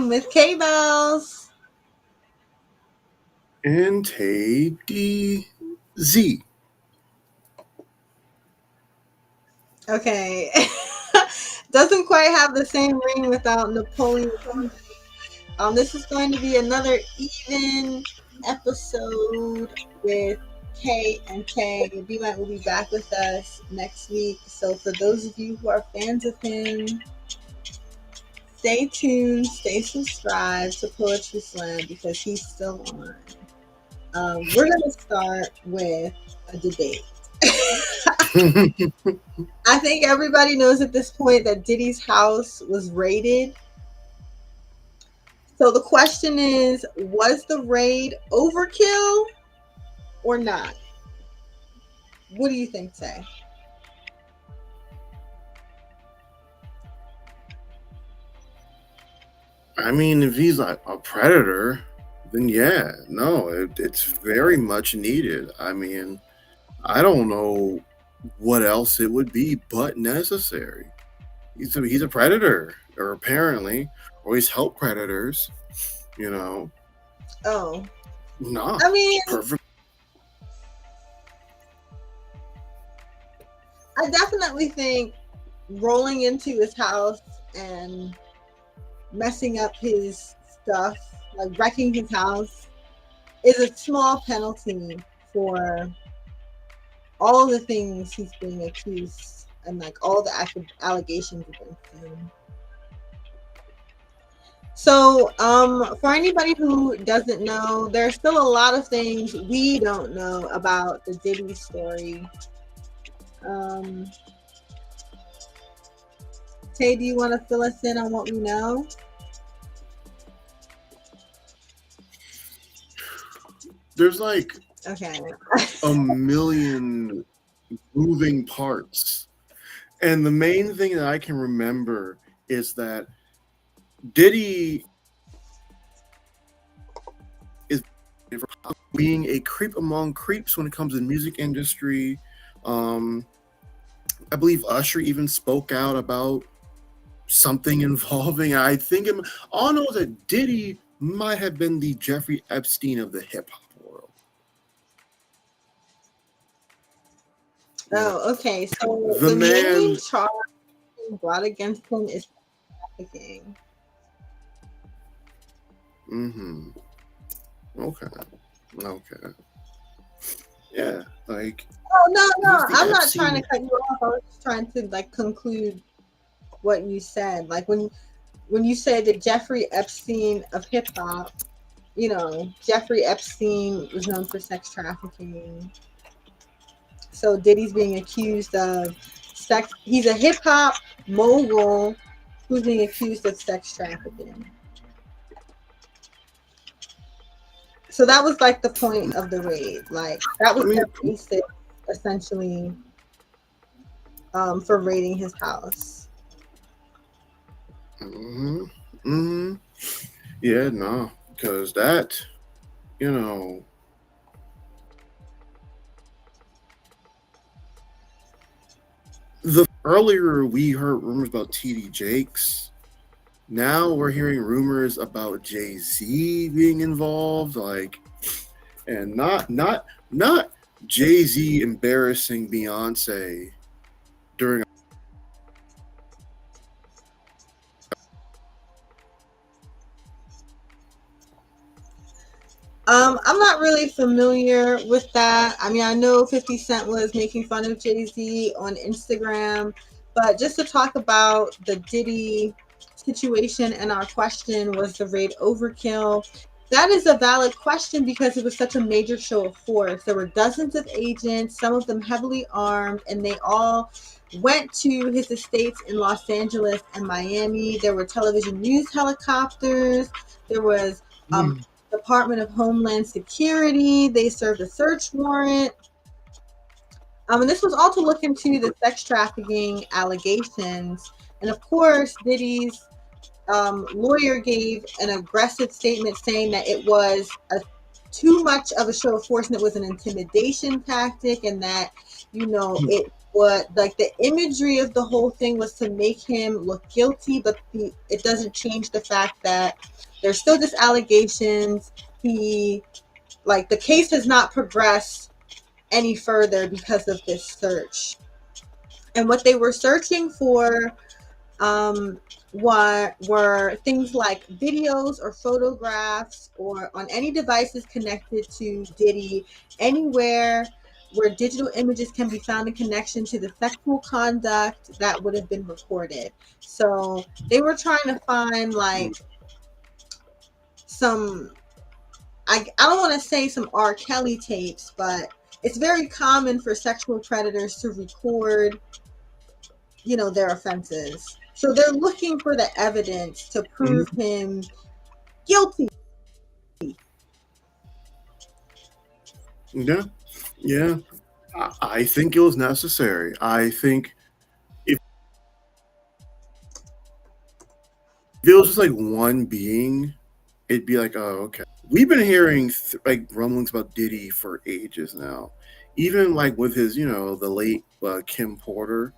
with Bellz. And TayDZ. Okay. Doesn't quite have the same ring without Napoleon. This is going to be another even episode with K and K. B-Mite will be back with us next week. So for those of you who are fans of him, stay tuned, stay subscribed to Poetry Slam because he's still on. We're going to start with a debate. I think everybody knows at this point that Diddy's house was raided. So the question is, was the raid overkill or not? What do you think, Tay? I mean, if he's like a predator, then yeah, no, it's very much needed. I mean, I don't know what else it would be but necessary. He's a predator, or apparently, or he's helped predators. You know. Oh, no. I mean, perfect. I definitely think rolling into his house and messing up his stuff, like wrecking his house, is a small penalty for all the things he's being accused and like all the allegations against him. So, for anybody who doesn't know, there's still a lot of things we don't know about the Diddy story. Tay, do you want to fill us in on what we know? There's like a million moving parts. And the main thing that I can remember is that Diddy is being a creep among creeps when it comes to the music industry. I believe Usher even spoke out about something involving, I think, all I know is that Diddy might have been the Jeffrey Epstein of the hip hop world. Oh, okay. So the main charge brought against him is trafficking. Mm-hmm. Okay. Yeah, like. Oh no! I'm not trying to cut you off. I was just trying to like conclude what you said. Like when you said that Jeffrey Epstein of hip hop, you know, Jeffrey Epstein was known for sex trafficking. So Diddy's being accused of sex. He's a hip hop mogul who's being accused of sex trafficking. So that was like the point of the raid. Like that was the basis, essentially, for raiding his house. Yeah, no, because that, you know, the earlier we heard rumors about TD Jakes. Now we're hearing rumors about Jay-Z being involved, like, and not Jay-Z embarrassing Beyonce during. I'm not really familiar with that. I mean, I know 50 Cent was making fun of Jay-Z on Instagram, but just to talk about the Diddy situation, and our question was the raid overkill. That is a valid question because it was such a major show of force. There were dozens of agents, some of them heavily armed, and they all went to his estates in Los Angeles and Miami. There were television news helicopters. There was Department of Homeland Security. They served a search warrant. And this was all to look into the sex trafficking allegations. And of course, Diddy's lawyer gave an aggressive statement saying that it was too much of a show of force and it was an intimidation tactic, and that, you know, it what, like, the imagery of the whole thing was to make him look guilty, but it doesn't change the fact that there's still just allegations. Like, the case has not progressed any further because of this search. And what they were searching for were things like videos or photographs or on any devices connected to Diddy, anywhere where digital images can be found in connection to the sexual conduct that would have been recorded. So they were trying to find like some, I don't want to say some R. Kelly tapes, but it's very common for sexual predators to record, their offenses. So they're looking for the evidence to prove him guilty. Yeah. I think it was necessary. I think if it was just like one being, it'd be like, oh, okay. We've been hearing like rumblings about Diddy for ages now. Even like with his, the late Kim Porter,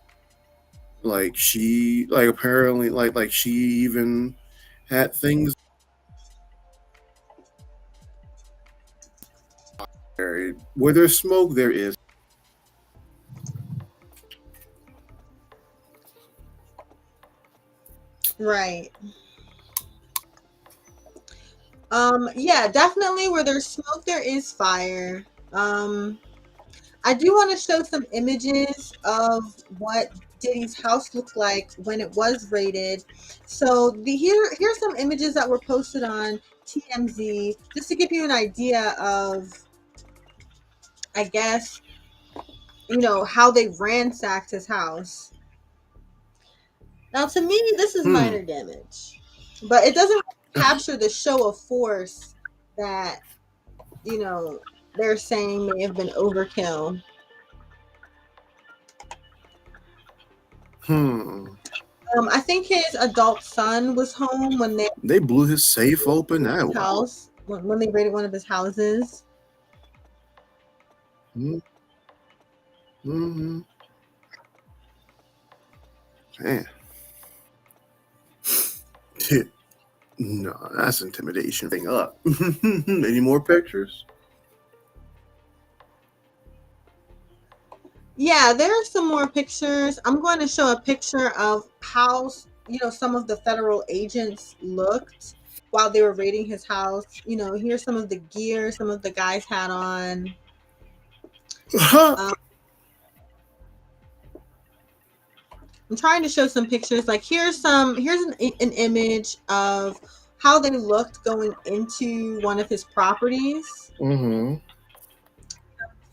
like she, like apparently, like she even had things. Where there's smoke, there is. Right. Yeah, definitely where there's smoke, there is fire. I do want to show some images of what Diddy's house looked like when it was raided. So here's some images that were posted on TMZ, just to give you an idea of, I guess, how they ransacked his house. Now, to me, this is minor damage, but it doesn't capture the show of force that, they're saying may have been overkill. I think his adult son was home when they blew his safe open. That house when they raided one of his houses. Mm-hmm. Man. No, that's intimidation. Thing up. Any more pictures? Yeah, there are some more pictures. I'm going to show a picture of how, some of the federal agents looked while they were raiding his house. Here's some of the gear some of the guys had on. I'm trying to show some pictures. Like here's an image of how they looked going into one of his properties.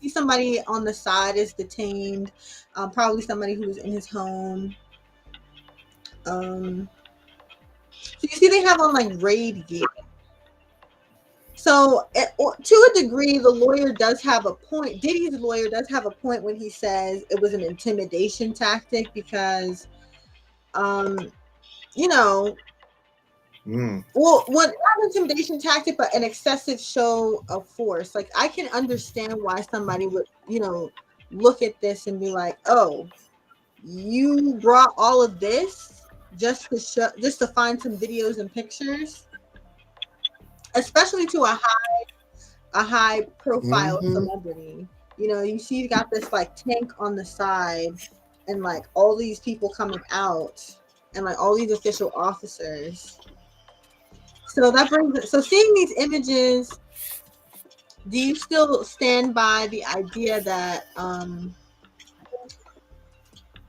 See somebody on the side is detained, probably somebody who was in his home. So you see they have on like raid gear. So to a degree, the lawyer does have a point. Diddy's lawyer does have a point when he says it was an intimidation tactic because, well, not an intimidation tactic, but an excessive show of force. Like I can understand why somebody would, look at this and be like, "Oh, you brought all of this just to find some videos and pictures," especially to a high profile celebrity. You see, you got this like tank on the side, and like all these people coming out, and like all these official officers. So that brings it. So seeing these images, do you still stand by the idea that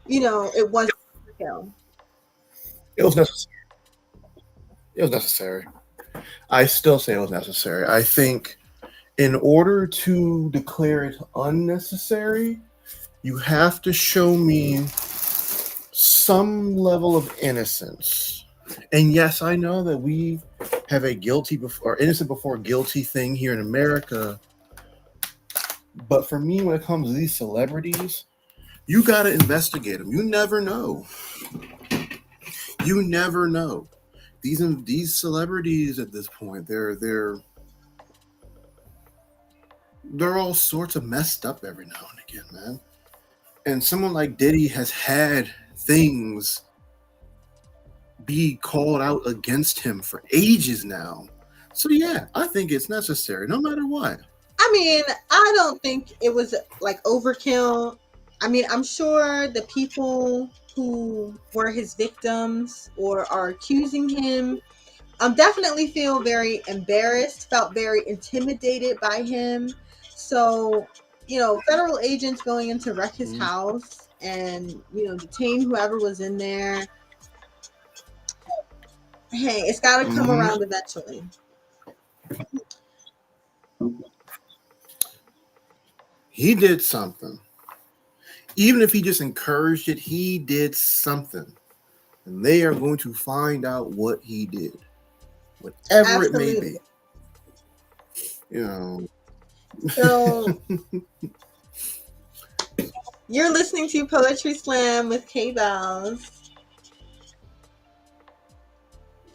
it wasn't kill? It was necessary. It was necessary. I still say it was necessary. I think in order to declare it unnecessary, you have to show me some level of innocence. And yes, I know that we have a guilty before innocent before guilty thing here in America. But for me, when it comes to these celebrities, you got to investigate them. You never know. You never know. These celebrities at this point, they're all sorts of messed up every now and again, man. And someone like Diddy has had things be called out against him for ages now. So yeah, I think it's necessary, no matter what. I mean, I don't think it was like overkill. I mean, I'm sure the people who were his victims or are accusing him definitely feel very embarrassed, felt very intimidated by him. So, federal agents going in to wreck his house and, detain whoever was in there. Hey, it's got to come around eventually. He did something. Even if he just encouraged it, he did something. And they are going to find out what he did. Whatever Absolutely. it may be. So you're listening to Poetry Slam with Bellz.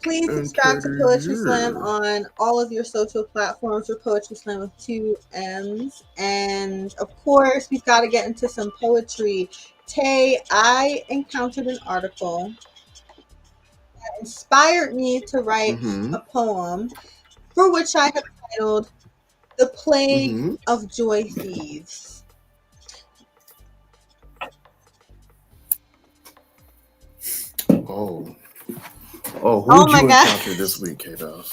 Please subscribe to Poetry Slam on all of your social platforms for Poetry Slam with 2 M's. And of course, we've got to get into some poetry. Tay, I encountered an article that inspired me to write a poem for which I have titled The Plague of Joy Thieves. Who did you encounter this week, Bellz?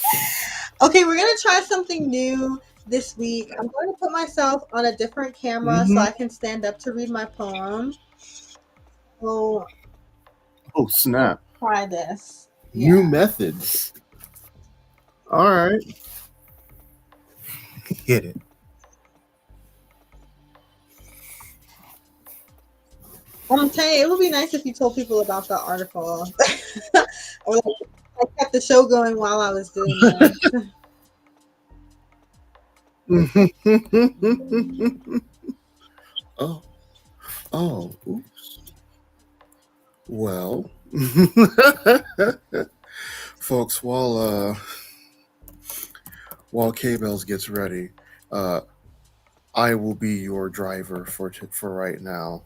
Okay, we're going to try something new this week. I'm going to put myself on a different camera so I can stand up to read my poem. So, snap. Try this. New methods. All right. Hit it. I'm telling you, it would be nice if you told people about the article. Or I kept the show going while I was doing that. Oops. Well, folks, while Bellz gets ready, I will be your driver for right now.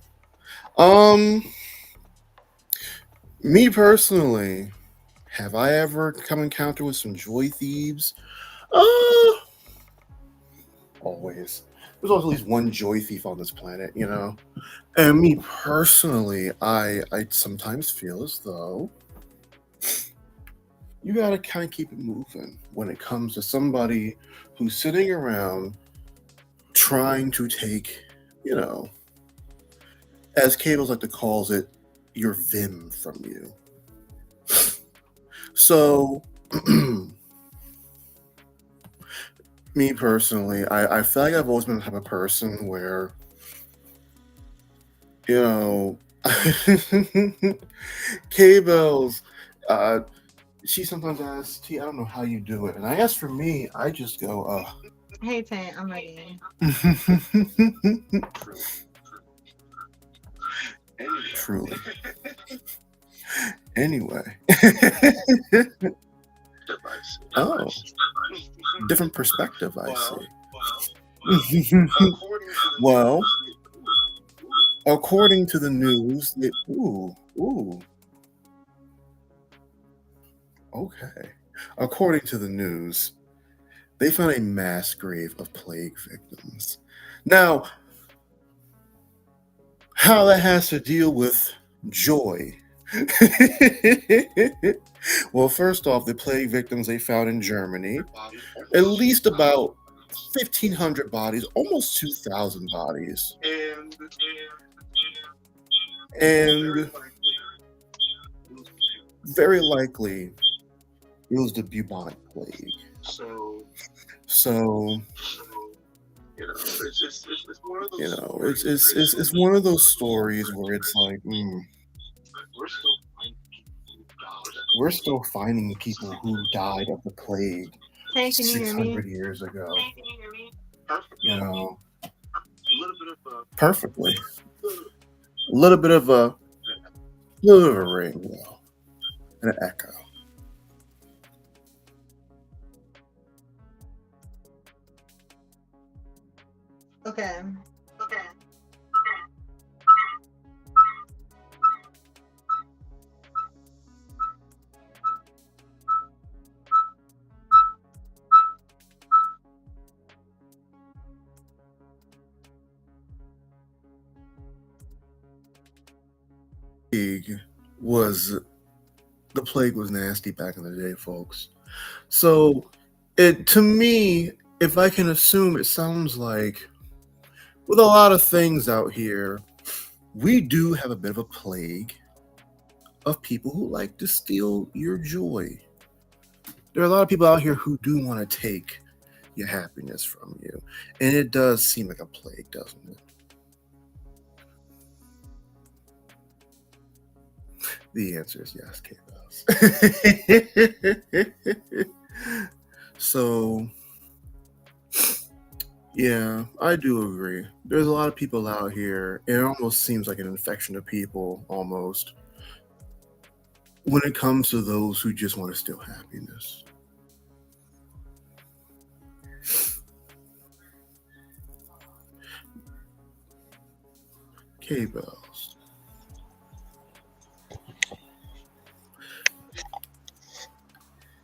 Me personally, have I ever come encounter with some joy thieves? Always. There's always at least one joy thief on this planet, And me personally, I sometimes feel as though you gotta kind of keep it moving when it comes to somebody who's sitting around trying to take, as Cables like to calls it, your vim from you. So, me personally, I feel like I've always been the type of person where, Bellz, she sometimes asks, T, I don't know how you do it. And I guess for me, I just go, Hey, Tay, I'm ready. Truly. Anyway. Different perspective, I see. Well, according to the news, okay. According to the news, they found a mass grave of plague victims. Now, how that has to deal with joy. Well, first off, the plague victims they found in Germany, at least about 1,500 bodies, almost 2,000 bodies. And very likely it was the bubonic plague. So it's one of those stories where it's like, we're still finding people who died of the plague 600 years ago. Perfectly. A little bit of a ring, and an echo. Okay. was the plague was nasty back in the day, folks. So, it to me, if I can assume, it sounds like with a lot of things out here, we do have a bit of a plague of people who like to steal your joy. There are a lot of people out here who do want to take your happiness from you, and it does seem like a plague, doesn't it? The answer is yes, K-Bellz. So, yeah, I do agree. There's a lot of people out here, and it almost seems like an infection of people, almost, when it comes to those who just want to steal happiness. K-Bellz.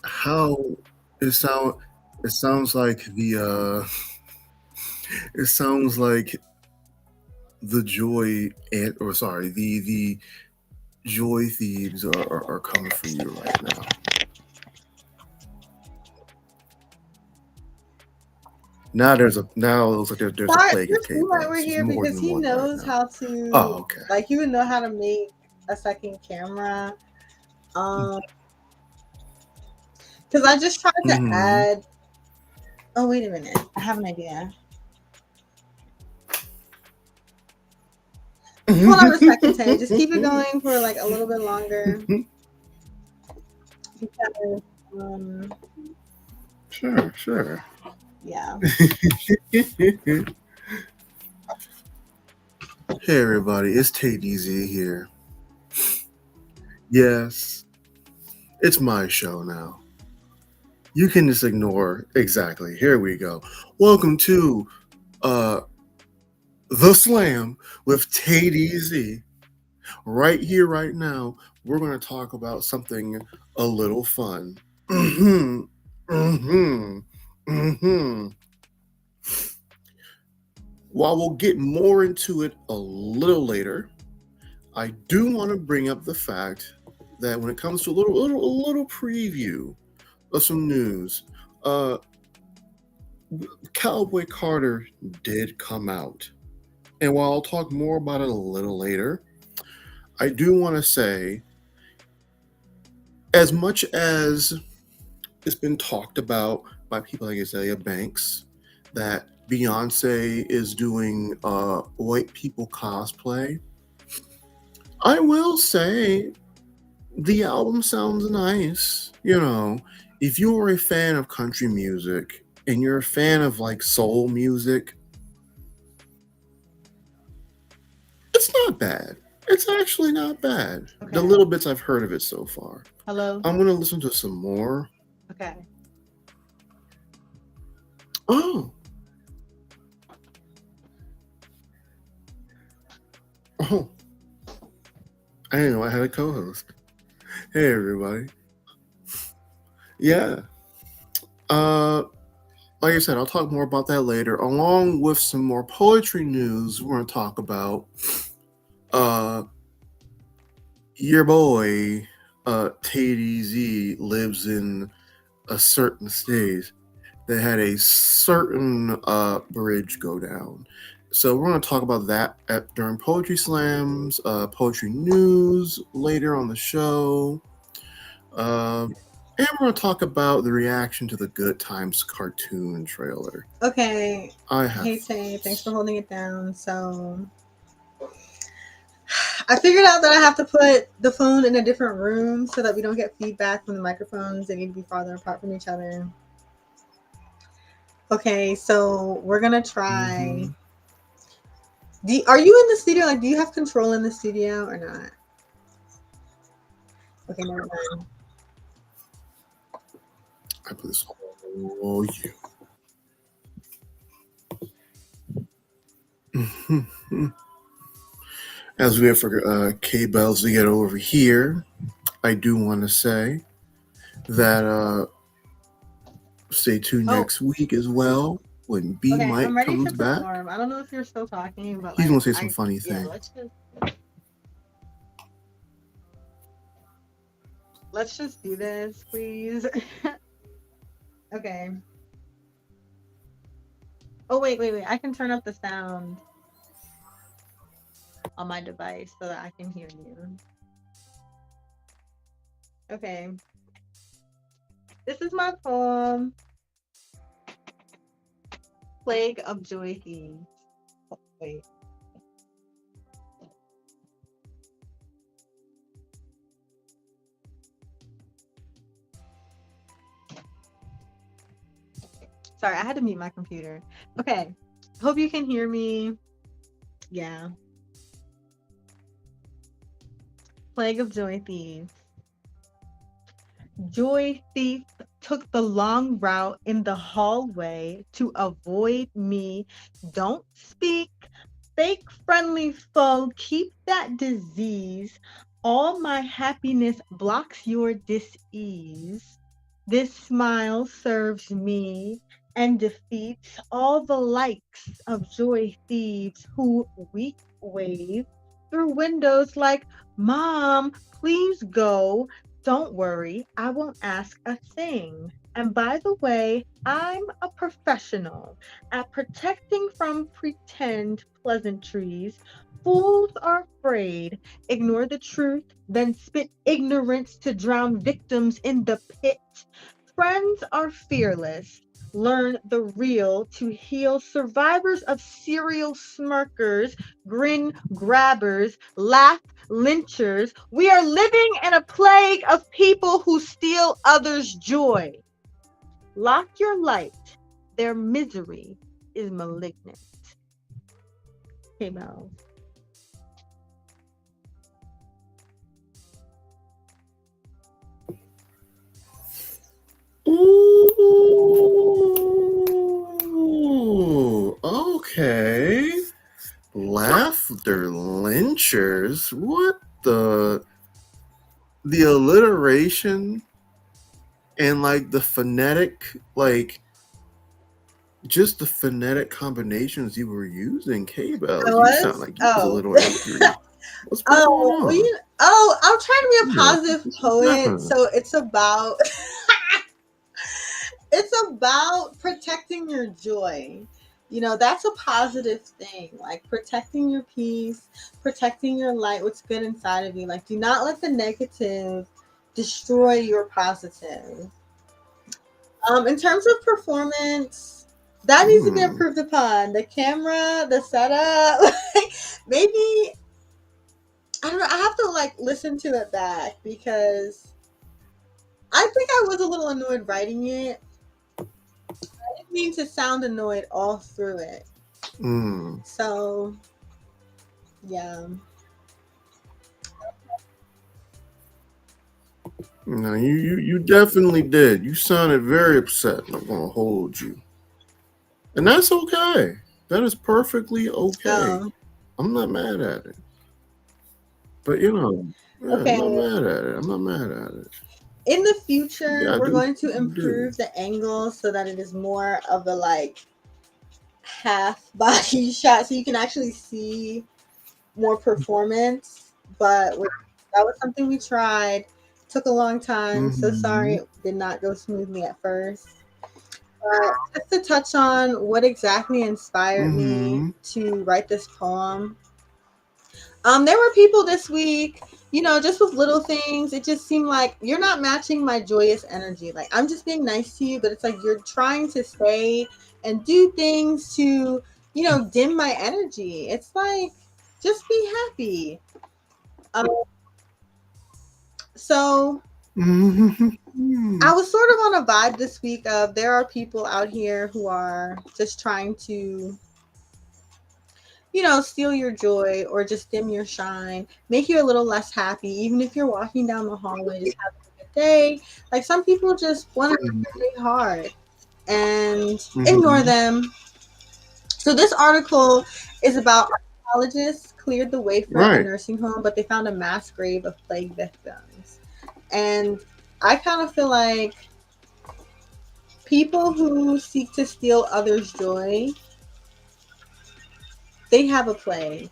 How it sounds like it sounds like the joy the joy thieves are coming for you right now. Now it looks like there's a plague of That's why we're here, because he knows how to. Oh, okay. Like, he would know how to make a second camera. Because I just tried to add. Oh, wait a minute! I have an idea. Hold on a second, Tay. Just keep it going for like a little bit longer. Because, Sure. Yeah. Hey everybody, it's TayDZ here. Yes, it's my show now. You can just ignore. Exactly. Here we go. Welcome to the Slamm with TayDZ. Right here, right now, we're going to talk about something a little fun. While we'll get more into it a little later, I do want to bring up the fact that when it comes to a little preview of some news, Cowboy Carter did come out. And while I'll talk more about it a little later, I do want to say, as much as it's been talked about by people like Isaiah Banks, that Beyonce is doing white people cosplay, I will say the album sounds nice. You know, if you are a fan of country music and you're a fan of like soul music, it's not bad. It's actually not bad. Okay. The little bits I've heard of it so far. Hello? I'm going to listen to some more. Okay. Oh. I didn't know I had a co-host. Hey, everybody. Yeah. Like I said, I'll talk more about that later, along with some more poetry news. We're going to talk about your boy TayDZ lives in a certain state that had a certain bridge go down. So we're going to talk about that during Poetry Slams, poetry news later on the show. And we're going to talk about the reaction to the Good Times cartoon trailer. Okay. Hey, Tay, thanks for holding it down. So I figured out that I have to put the phone in a different room so that we don't get feedback from the microphones. They need to be farther apart from each other. Okay, so we're going to try. Are you in the studio? Like, do you have control in the studio or not? Okay, never mind. I put this all you. As we wait for K-Bellz to get over here, I do want to say that stay tuned next week as well when Mike comes back. I don't know if you're still talking, but he's gonna say some funny things. let's just do this, please. Okay. Oh, wait. I can turn up the sound on my device so that I can hear you. Okay. This is my poem, Plague of Joy Thieves. Oh, wait. Sorry, I had to mute my computer. Okay. Hope you can hear me. Yeah. Plague of Joy Thieves. Joy Thief took the long route in the hallway to avoid me. Don't speak. Fake friendly foe, keep that disease. All my happiness blocks your dis-ease. This smile serves me and defeats all the likes of joy thieves who weak wave through windows like, Mom, please go. Don't worry, I won't ask a thing. And by the way, I'm a professional at protecting from pretend pleasantries. Fools are afraid, ignore the truth, then spit ignorance to drown victims in the pit. Friends are fearless. Learn the real to heal survivors of serial smirkers, grin grabbers, laugh lynchers. We are living in a plague of people who steal others' joy. Lock your light. Their misery is malignant. Hey, Bellz. Ooh, okay. Laughter lynchers. What the alliteration and like the phonetic, like just the phonetic combinations you were using, K-Bellz. You sound like you was a little angry. What's going on? Well, I'm trying to be a positive poet, so it's about it's about protecting your joy. You know, that's a positive thing. Like protecting your peace, protecting your light, what's good inside of you. Like, do not let the negative destroy your positive. In terms of performance, that needs to be improved upon. The camera, the setup, like, maybe I don't know. I have to like listen to it back because I think I was a little annoyed writing it. I didn't mean to sound annoyed all through it. So, yeah. No, you definitely did. You sounded very upset. I'm gonna hold you, and that's okay. That is perfectly okay. I'm not mad at it. But you know, Okay. I'm not mad at it. I'm not mad at it. In the future, we're going to improve the angle so that it is more of a like half body shot, so you can actually see more performance. But that was something we tried. Took a long time. So sorry it did not go smoothly at first. But just to touch on what exactly inspired me to write this poem. There were people this week, you know, just with little things. It just seemed like you're not matching my joyous energy. Like, I'm just being nice to you, but it's like you're trying to say and do things to, you know, dim my energy. It's like, just be happy. So I was sort of on a vibe this week of there are people out here who are just trying to, you know, steal your joy or just dim your shine, make you a little less happy, even if you're walking down the hallway, just having a good day. Like, some people just want to play hard and ignore them. So this article is about archaeologists cleared the way for a nursing home, but they found a mass grave of plague victims. And I kind of feel like people who seek to steal others' joy, they have a plague.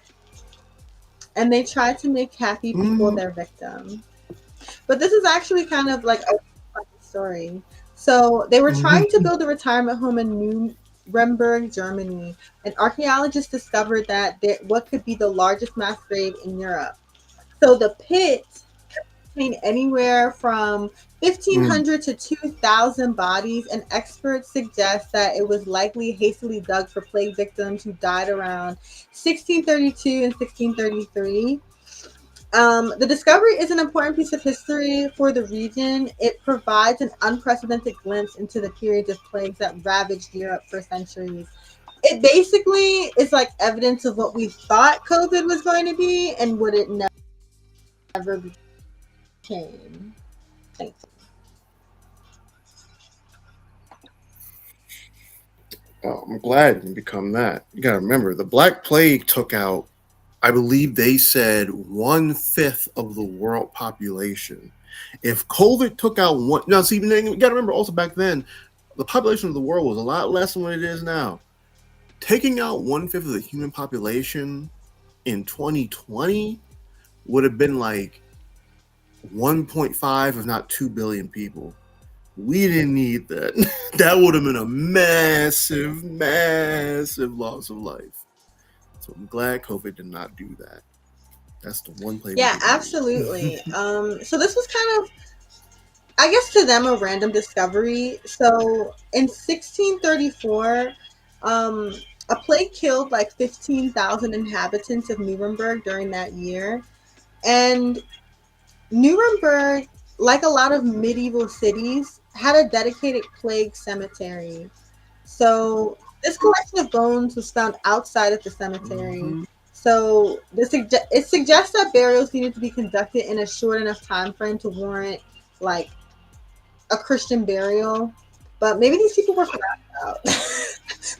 And they try to make happy people their victim. But this is actually kind of like a funny story. So they were trying to build a retirement home in Nuremberg, Germany, and archaeologists discovered that what could be the largest mass grave in Europe. So the pit contained anywhere from 1,500 to 2,000 bodies, and experts suggest that it was likely hastily dug for plague victims who died around 1632 and 1633. The discovery is an important piece of history for the region. It provides an unprecedented glimpse into the periods of plagues that ravaged Europe for centuries. It basically is like evidence of what we thought COVID was going to be and what it never became. Thanks. Oh, I'm glad it didn't become that. You gotta remember, the Black Plague took out, I believe they said, 1/5 of the world population. If COVID took out one, now see, you gotta remember also back then, the population of the world was a lot less than what it is now. Taking out 1/5 of the human population in 2020 would have been like 1.5, if not 2 billion people. We didn't need that. That would have been a massive, massive loss of life. So I'm glad COVID did not do that. That's the one play. Yeah, absolutely. So this was kind of, I guess, to them a random discovery. So in 1634, a plague killed like 15,000 inhabitants of Nuremberg during that year. And Nuremberg, like a lot of medieval cities, had a dedicated plague cemetery. So this collection of bones was found outside of the cemetery. So it suggests that burials needed to be conducted in a short enough time frame to warrant like a Christian burial. But maybe these people were forgotten about.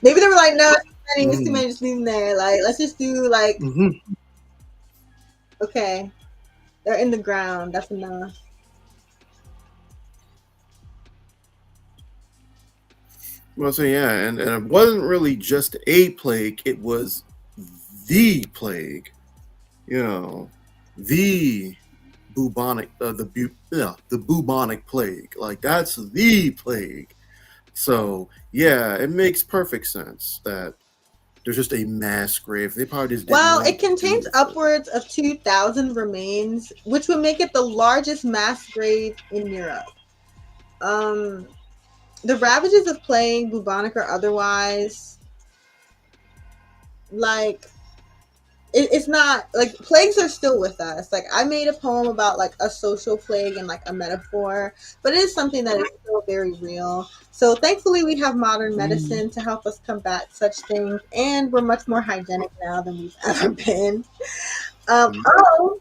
Maybe they were like, no, it's too many, just leave them there. Like, let's just do like, okay, they're in the ground. That's enough. Well, so yeah, and it wasn't really just a plague; it was the plague. You know, the bubonic, the bubonic plague. Like that's the plague. So yeah, it makes perfect sense that there's just a mass grave. They probably just didn't Well, know it what to do contains with upwards of 2,000 remains, which would make it the largest mass grave in Europe. Um, the ravages of plague, bubonic or otherwise, like it's not like plagues are still with us. Like I made a poem about like a social plague and like a metaphor, but it is something that is still very real. So thankfully we have modern medicine to help us combat such things, and we're much more hygienic now than we've ever been. Oh,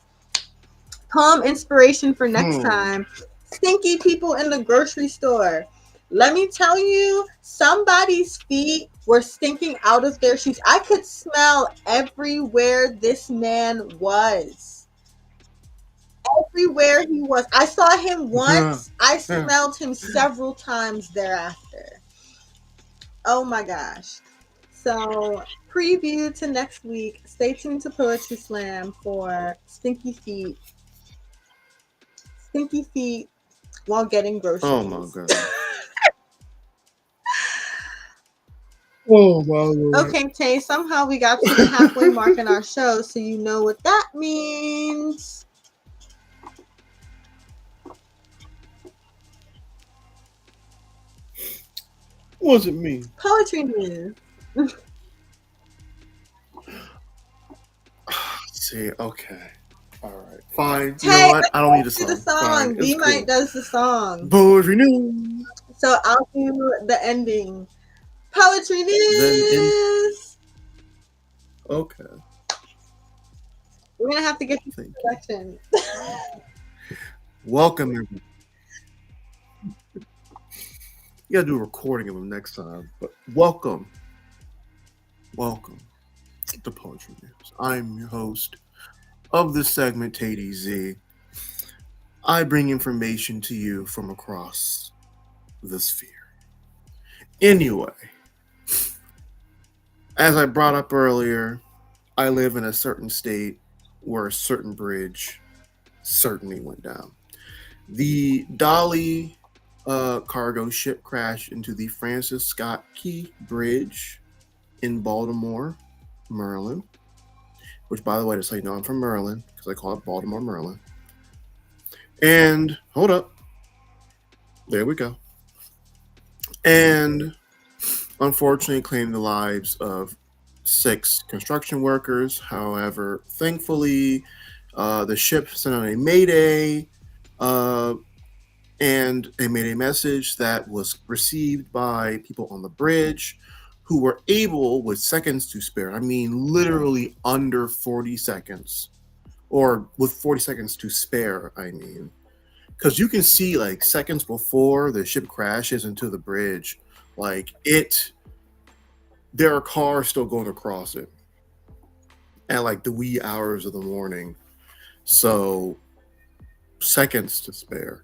poem inspiration for next time. Stinky people in the grocery store. Let me tell you, somebody's feet were stinking out of their shoes. I could smell everywhere this man was. Everywhere he was. I saw him once. I smelled him several times thereafter. Oh my gosh. So, preview to next week. Stay tuned to Poetry Slam for Stinky Feet. Stinky feet while getting groceries. Oh my god. Oh my lord. Okay, Tay, somehow we got to the halfway mark in our show, so you know what that means. What does it mean? Poetry news. See, okay. All right. Fine. Tay, You know what? I don't need a song. The song. Fine. B Mike cool. does the song. Poetry news. So I'll do the ending. Poetry news. Okay. We're gonna have to get the selection. Welcome, everyone. You gotta do a recording of them next time. But welcome to Poetry News. I'm your host of this segment, TayDZ. I bring information to you from across the sphere. Anyway, as I brought up earlier, I live in a certain state where a certain bridge certainly went down. The Dolly cargo ship crashed into the Francis Scott Key Bridge in Baltimore, Maryland. Which, by the way, just so you know, I'm from Maryland because I call it Baltimore, Maryland. And hold up, there we go. And unfortunately, claimed the lives of 6 construction workers. However, thankfully, the ship sent out a mayday and a mayday message that was received by people on the bridge who were able, with seconds to spare, I mean literally under 40 seconds, or with 40 seconds to spare, I mean, because you can see like seconds before the ship crashes into the bridge, like there are cars still going across it at like the wee hours of the morning. So seconds to spare.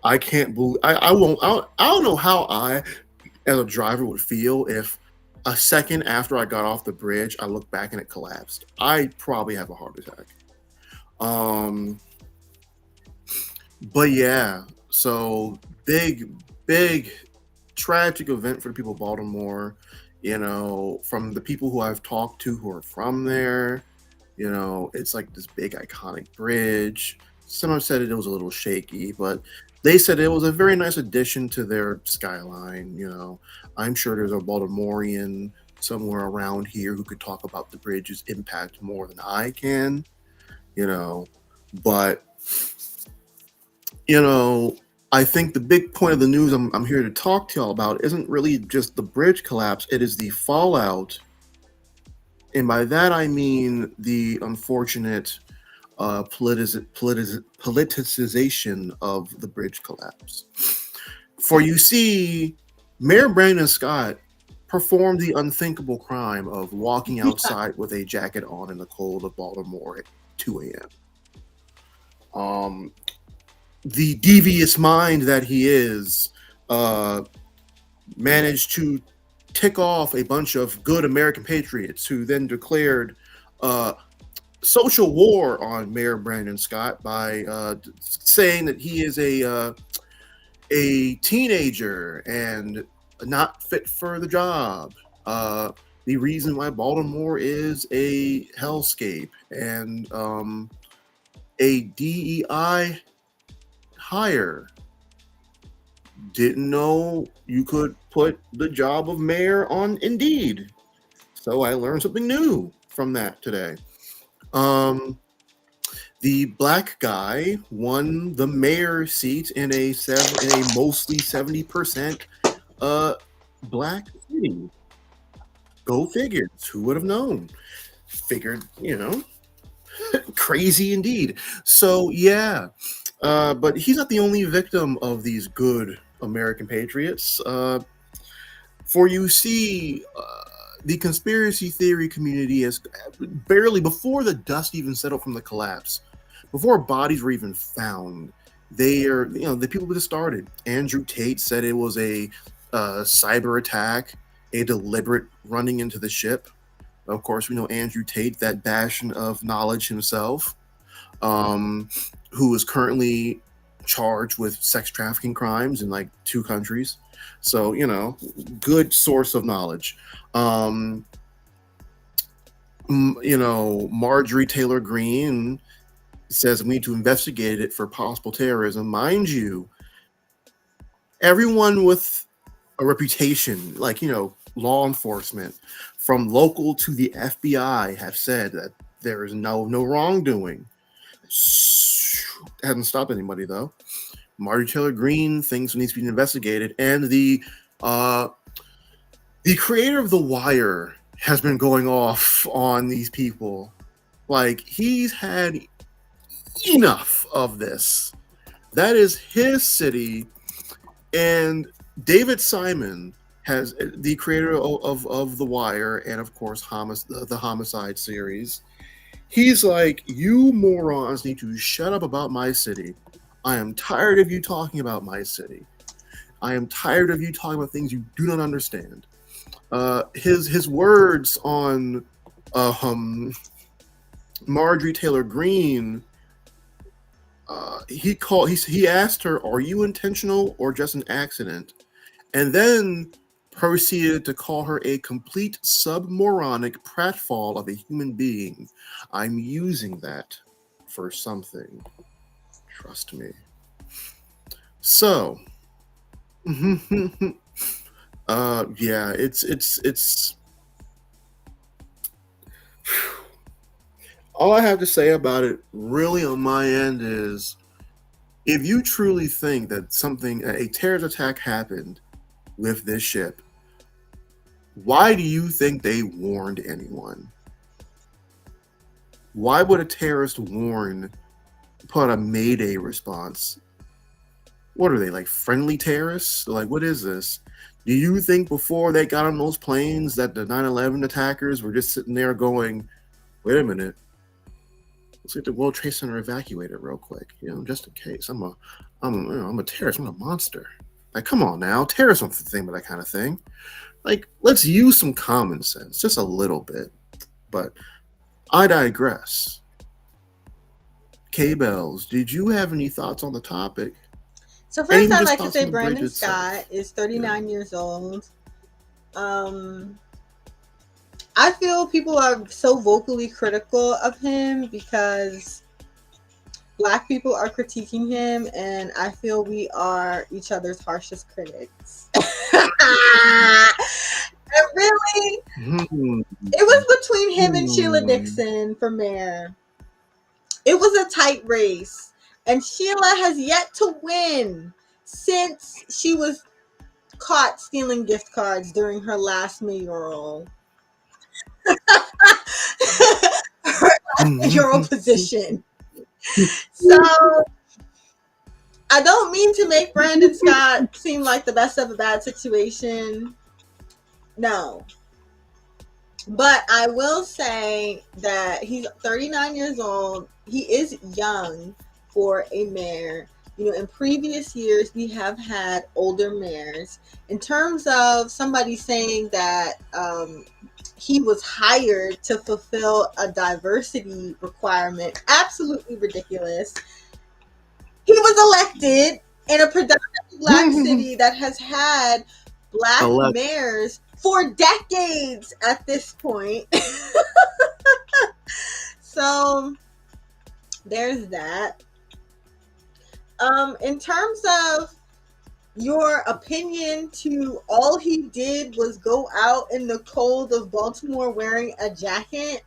I can't believe I won't I don't know how I as a driver would feel if a second after I got off the bridge I looked back and it collapsed. I'd probably have a heart attack. But yeah, so big tragic event for the people of Baltimore. You know, from the people who I've talked to who are from there, you know, it's like this big iconic bridge. Someone said it was a little shaky, but they said it was a very nice addition to their skyline. You know, I'm sure there's a Baltimorean somewhere around here who could talk about the bridge's impact more than I can. You know, but you know, I think the big point of the news I'm here to talk to y'all about isn't really just the bridge collapse. It is the fallout. And by that, I mean the unfortunate politicization of the bridge collapse. For you see, Mayor Brandon Scott performed the unthinkable crime of walking outside with a jacket on in the cold of Baltimore at 2 a.m. The devious mind that he is managed to tick off a bunch of good American patriots who then declared social war on Mayor Brandon Scott by saying that he is a teenager and not fit for the job. The reason why Baltimore is a hellscape and a DEI hire. Didn't know you could put the job of mayor on Indeed. So I learned something new from that today. The black guy won the mayor seat in a mostly 70% black city. Go figures. Who would have known? Figured, you know, crazy indeed. So yeah. But he's not the only victim of these good American patriots. For you see, the conspiracy theory community has barely, before the dust even settled from the collapse, before bodies were even found, they are, you know, the people that started. Andrew Tate said it was a cyber attack, a deliberate running into the ship. Of course, we know Andrew Tate, that bastion of knowledge himself. Who is currently charged with sex trafficking crimes in like 2 countries. So, you know, good source of knowledge. You know, Marjorie Taylor Greene says we need to investigate it for possible terrorism. Mind you, everyone with a reputation, like, you know, law enforcement, from local to the FBI, have said that there is no wrongdoing. Hasn't stopped anybody though. Marjorie Taylor Greene thinks it needs to be investigated, and the creator of The Wire has been going off on these people. Like, he's had enough of this. That is his city, and David Simon has the creator of The Wire and of course the Homicide series. He's like, you morons need to shut up about my city. I am tired of you talking about my city. I am tired of you talking about things you do not understand. His words on Marjorie Taylor Greene he asked her, "Are you intentional or just an accident?" And then proceeded to call her a complete submoronic pratfall of a human being. I'm using that for something. Trust me. So, yeah, it's all I have to say about it really on my end is if you truly think that a terrorist attack happened with this ship, why do you think they warned anyone? Why would a terrorist put a Mayday response? What are they, like friendly terrorists? Like, what is this? Do you think before they got on those planes that the 9/11 attackers were just sitting there going, wait a minute, let's get the World Trade Center evacuated real quick, just in case. I'm a terrorist. I'm a monster. Like, come on now, terrorists don't think about that kind of thing. Like, let's use some common sense, just a little bit. But I digress. Bellz, did you have any thoughts on the topic? So And first, even I'd just like to thoughts say on the bridge Brandon itself? Scott is 39 years old. I feel people are so vocally critical of him because Black people are critiquing him, and I feel we are each other's harshest critics. And really, it was between him and Sheila Dixon for mayor. It was a tight race, and Sheila has yet to win since she was caught stealing gift cards during her last mayoral her last mayoral position. So I don't mean to make Brandon Scott seem like the best of a bad situation. No. But I will say that he's 39 years old. He is young for a mayor. In previous years, we have had older mayors. In terms of somebody saying that he was hired to fulfill a diversity requirement, absolutely ridiculous. He was elected in a predominantly Black city that has had Black mayors for decades at this point. So there's that. In terms of your opinion to all he did was go out in the cold of Baltimore wearing a jacket,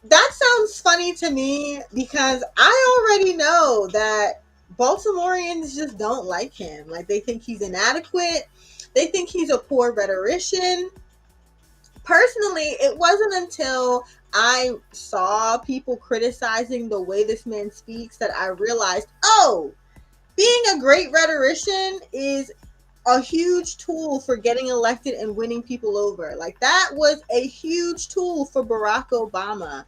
that sounds funny to me because I already know that Baltimoreans just don't like him. Like, they think he's inadequate. They think he's a poor rhetorician. Personally, it wasn't until I saw people criticizing the way this man speaks that I realized, oh, being a great rhetorician is a huge tool for getting elected and winning people over. Like, that was a huge tool for Barack Obama.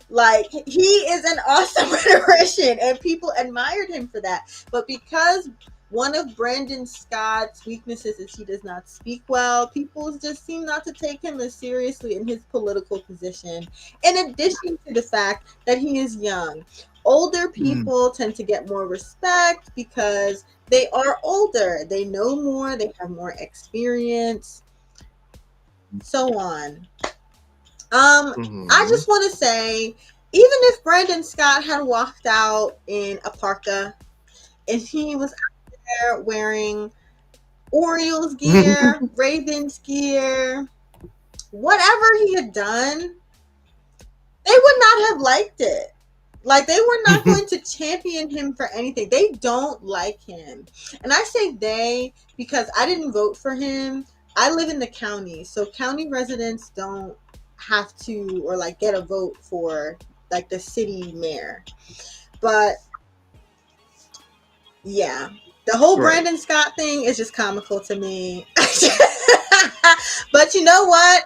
Like, he is an awesome rhetorician and people admired him for that. But because one of Brandon Scott's weaknesses is he does not speak well, people just seem not to take him as seriously in his political position. In addition to the fact that he is young. Older people tend to get more respect because they are older. They know more. They have more experience. So on. I just want to say, even if Brandon Scott had walked out in a parka, if he was out there wearing Orioles gear, Ravens gear, whatever he had done, they would not have liked it. Like, they were not going to champion him for anything. They don't like him. And I say they because I didn't vote for him. I live in the county, so county residents don't have to or like get a vote for like the city mayor. But yeah, the whole Brandon Scott thing is just comical to me. But you know what?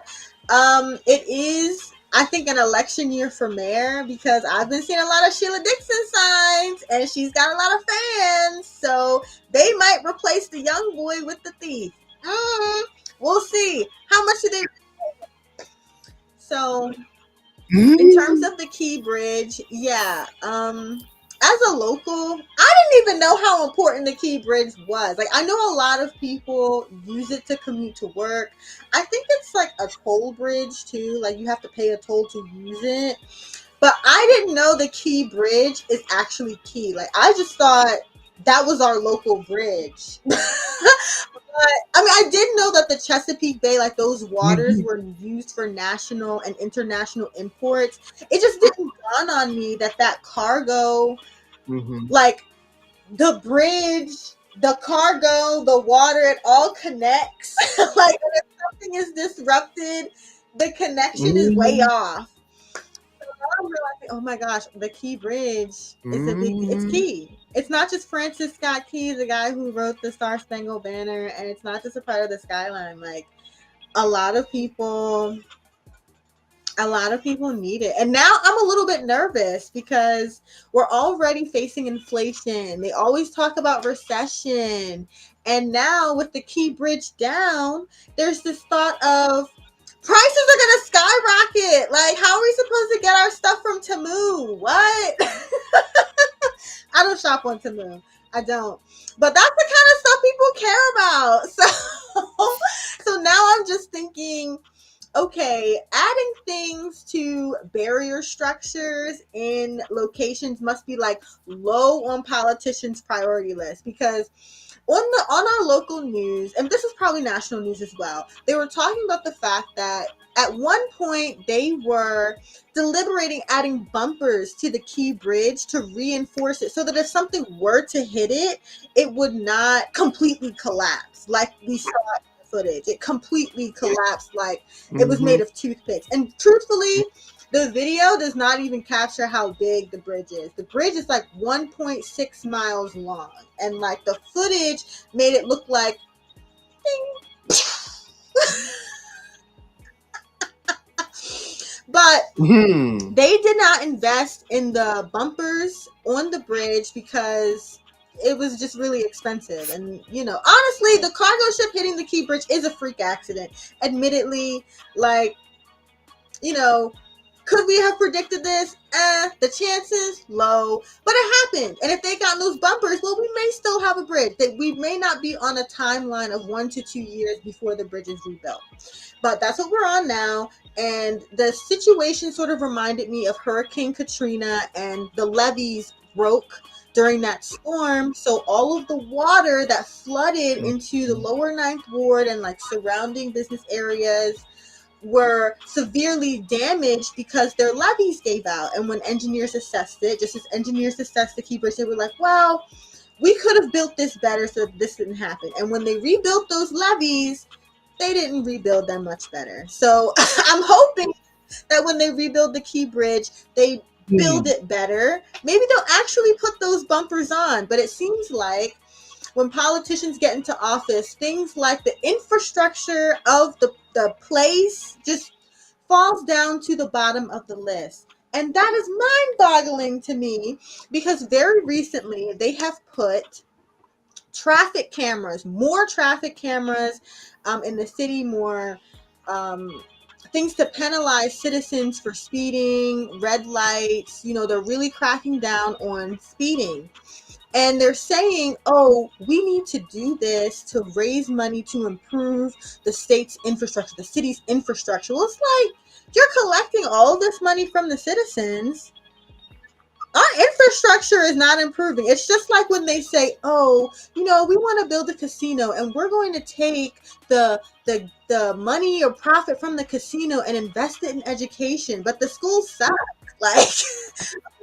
It is, I think, an election year for mayor because I've been seeing a lot of Sheila Dixon signs and she's got a lot of fans. So they might replace the young boy with the thief. We'll see. How much do they? So in terms of the Key Bridge, yeah. as a local, I didn't even know how important the Key Bridge was. Like, I know a lot of people use it to commute to work. I think it's like a toll bridge too. Like, you have to pay a toll to use it. But I didn't know the Key Bridge is actually key. Like, I just thought that was our local bridge. But I mean, I did know that the Chesapeake Bay, like those waters, Mhm. were used for national and international imports. It just didn't dawn on me that that cargo, Mhm. like the bridge, the cargo, the water, it all connects. Like, if something is disrupted, the connection is way Mhm. off. I'm realizing, oh my gosh, the Key Bridge is a big. It's Mhm. key. It's not just Francis Scott Key, the guy who wrote the Star Spangled Banner, and it's not just a part of the skyline. Like, a lot of people, a lot of people need it. And now I'm a little bit nervous because we're already facing inflation. They always talk about recession. And now with the Key Bridge down, there's this thought of prices are going to skyrocket. Like, how are we supposed to get our stuff from Temu? What? I don't shop on Temu. I don't. But that's the kind of stuff people care about. So now I'm just thinking, okay, adding things to barrier structures in locations must be like low on politicians' priority list, because on our local news, and this is probably national news as well, they were talking about the fact that at one point they were deliberating adding bumpers to the Key Bridge to reinforce it so that if something were to hit it, it would not completely collapse like we saw in the footage. It completely collapsed like it was made Mhm. of toothpicks. And truthfully, the video does not even capture how big the bridge is. The bridge is like 1.6 miles long, and like the footage made it look like ding. But Mhm. they did not invest in the bumpers on the bridge because it was just really expensive. And honestly, the cargo ship hitting the Key Bridge is a freak accident. Admittedly, like, you know, could we have predicted this? The chances low, but it happened. And if they got those bumpers, well, we may still have a bridge. That we may not be on a timeline of 1 to 2 years before the bridge is rebuilt. But that's what we're on now. And the situation sort of reminded me of Hurricane Katrina, and the levees broke during that storm. So all of the water that flooded into the lower Ninth Ward and like surrounding business areas were severely damaged because their levees gave out. And when engineers assessed it, just as engineers assessed the Key Bridge, they were like, well, we could have built this better so that this didn't happen. And when they rebuilt those levees, they didn't rebuild them much better. So I'm hoping that when they rebuild the Key Bridge, they build Mhm. it better. Maybe they'll actually put those bumpers on. But it seems like when politicians get into office, things like the infrastructure of the place just falls down to the bottom of the list. And that is mind boggling to me because very recently they have put traffic cameras, more traffic cameras in the city, more things to penalize citizens for speeding, red lights. They're really cracking down on speeding. And they're saying, oh, we need to do this to raise money to improve the state's infrastructure, the city's infrastructure. Well, it's like you're collecting all this money from the citizens. Our infrastructure is not improving. It's just like when they say, "Oh, we want to build a casino, and we're going to take the money or profit from the casino and invest it in education," but the schools suck. Like,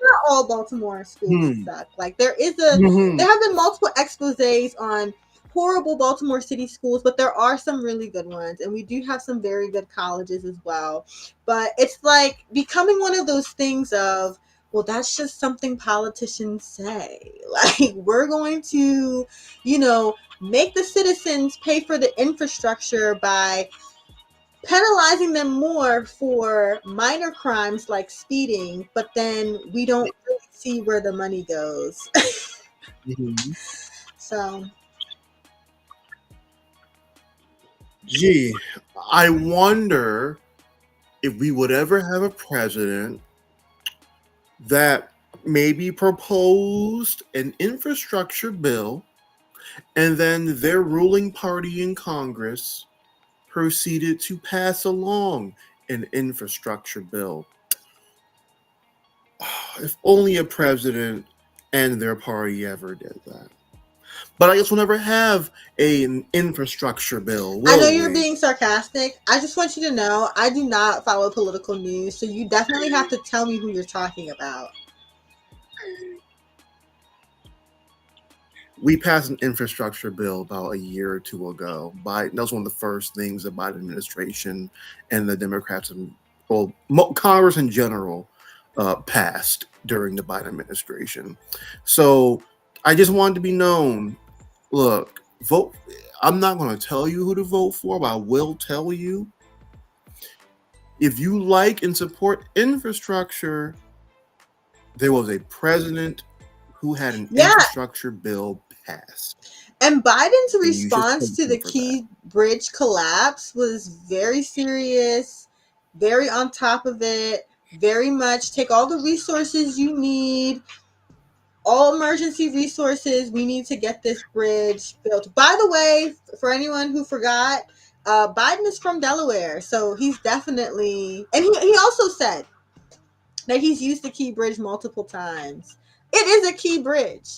not all Baltimore schools Mhm. suck. Like, Mhm. there have been multiple exposés on horrible Baltimore City schools, but there are some really good ones, and we do have some very good colleges as well. But it's like becoming one of those things of, well, that's just something politicians say. Like, we're going to, make the citizens pay for the infrastructure by penalizing them more for minor crimes like speeding, but then we don't really see where the money goes. Mhm. So, Gee, I wonder if we would ever have a president that maybe proposed an infrastructure bill, and then their ruling party in Congress proceeded to pass along an infrastructure bill. If only a president and their party ever did that. But I guess we'll never have an infrastructure bill, I know will you're we? being sarcastic. I just want you to know I do not follow political news, so you definitely have to tell me who you're talking about. We passed an infrastructure bill about a year or two ago. That was one of the first things the Biden administration and the Democrats and Congress in general passed during the Biden administration. So I just wanted to be known. Look, vote. I'm not going to tell you who to vote for, but I will tell you, if you like and support infrastructure, there was a president who had an infrastructure bill passed. And Biden's And you should response thank to the him for that. Key Bridge collapse was very serious, very on top of it, very much take all the resources you need, all emergency resources. We need to get this bridge built. By the way, for anyone who forgot, Biden is from Delaware, so he's definitely, and he also said that he's used the Key Bridge multiple times. It is a key bridge.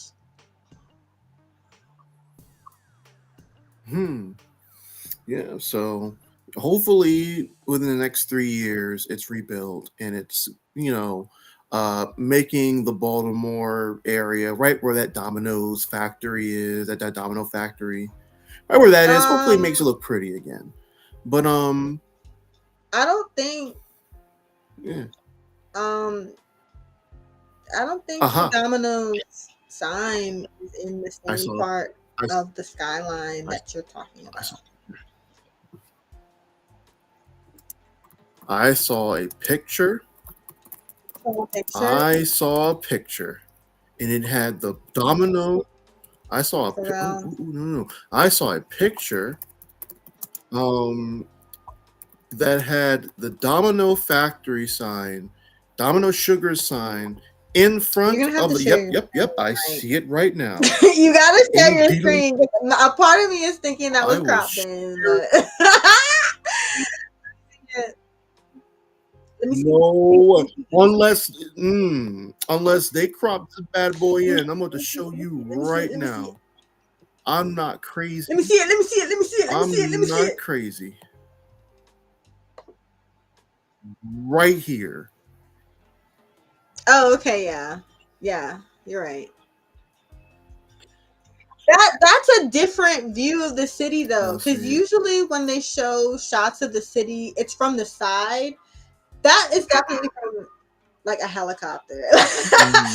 Yeah, so hopefully within the next 3 years it's rebuilt, and it's, making the Baltimore area, right where that Domino's factory is, that Domino factory, right where that is, hopefully it makes it look pretty again. But I don't think yeah. I don't think the Domino's sign is in the same part of the skyline that you're talking about. I saw a picture. I saw a picture, and it had the domino. I saw a no. I saw a picture that had the Domino factory sign, Domino Sugar sign in front of the yep. I see it right now. You gotta share your screen. A part of me is thinking that was cropped in. No, unless they crop this bad boy in, I'm going to show you right now. I'm not crazy. Let me see it. I'm not crazy. Right here. Oh, okay, yeah, you're right. That's a different view of the city though, because usually when they show shots of the city, it's from the side. That is definitely from like a helicopter,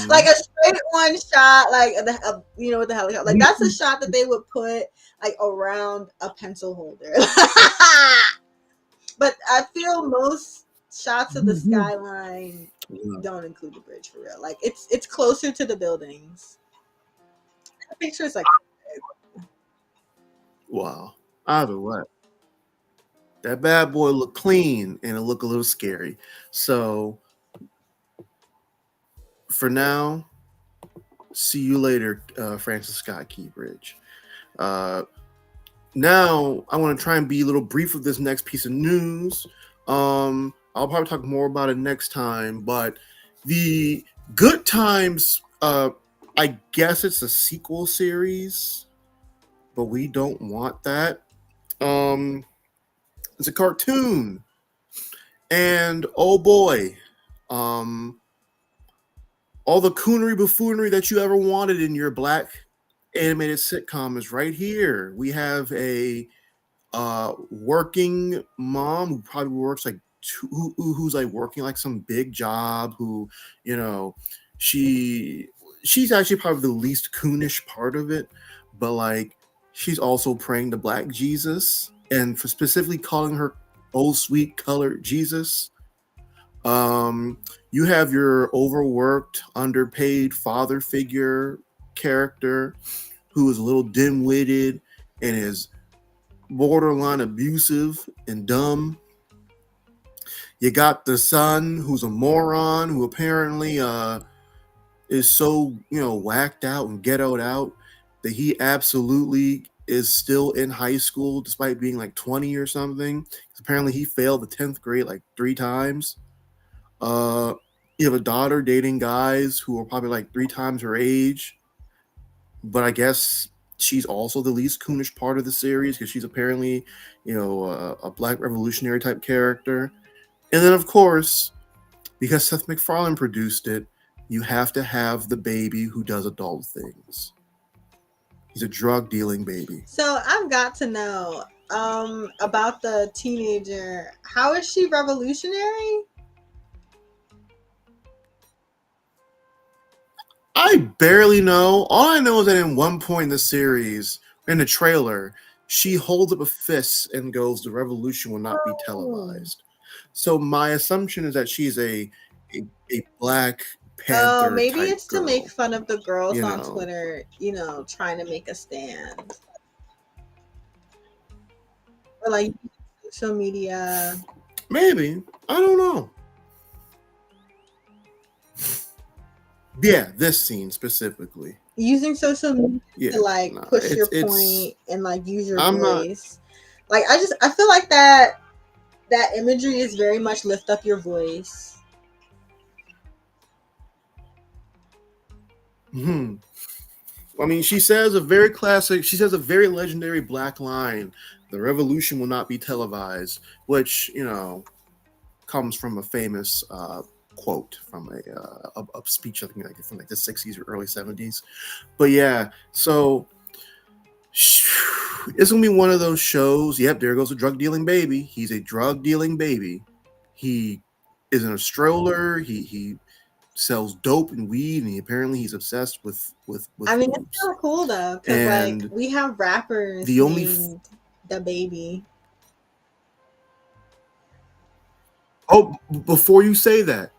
like a straight one shot, like with the helicopter. Like that's a shot that they would put like around a pencil holder. But I feel most shots of the skyline don't include the bridge for real. Like it's closer to the buildings. The picture is like, wow. Either way, that bad boy look clean and it look a little scary. So for now, see you later, Francis Scott Key Bridge. Now I want to try and be a little brief with this next piece of news. I'll probably talk more about it next time, but the Good Times, I guess it's a sequel series, but we don't want that. It's a cartoon, and oh boy, all the coonery buffoonery that you ever wanted in your black animated sitcom is right here. We have a working mom who probably works like who's like working like some big job, who she's actually probably the least coonish part of it, but like she's also praying to Black Jesus and for specifically calling her old sweet colored Jesus. You have your overworked, underpaid father figure character who is a little dim-witted and is borderline abusive and dumb. You got the son who's a moron who apparently is so, whacked out and ghettoed out that he absolutely is still in high school despite being like 20 or something. Apparently he failed the 10th grade like 3 times. Uh, you have a daughter dating guys who are probably like 3 times her age, but I guess she's also the least coonish part of the series because she's apparently, a black revolutionary type character. And then, of course, because Seth MacFarlane produced it, you have to have the baby who does adult things. He's a drug dealing baby. So I've got to know about the teenager. How is she revolutionary? I barely know. All I know is that in one point in the series, in the trailer, she holds up a fist and goes, "The revolution will not be televised." So my assumption is that she's a Black Oh, Panther maybe type it's to make girl. fun of the girls You on know, Twitter, trying to make a stand. Or like social media. maybe, I don't know. Yeah, this scene specifically. Using social media Yeah, to like no, push your it's. point and like use your I'm not. voice. Like I feel like that imagery is very much lift up your voice. Hmm. I mean, she says a very classic. She says a very legendary black line: "The revolution will not be televised," which comes from a famous quote from a speech, I think, like from like the '60s or early '70s. But yeah, so it's gonna be one of those shows. Yep, there goes a drug dealing baby. He's a drug dealing baby. He is in a stroller. He sells dope and weed, and apparently he's obsessed with I mean, it's boobs. kind of cool though, because like And we have rappers the only named the baby. oh, before you say that,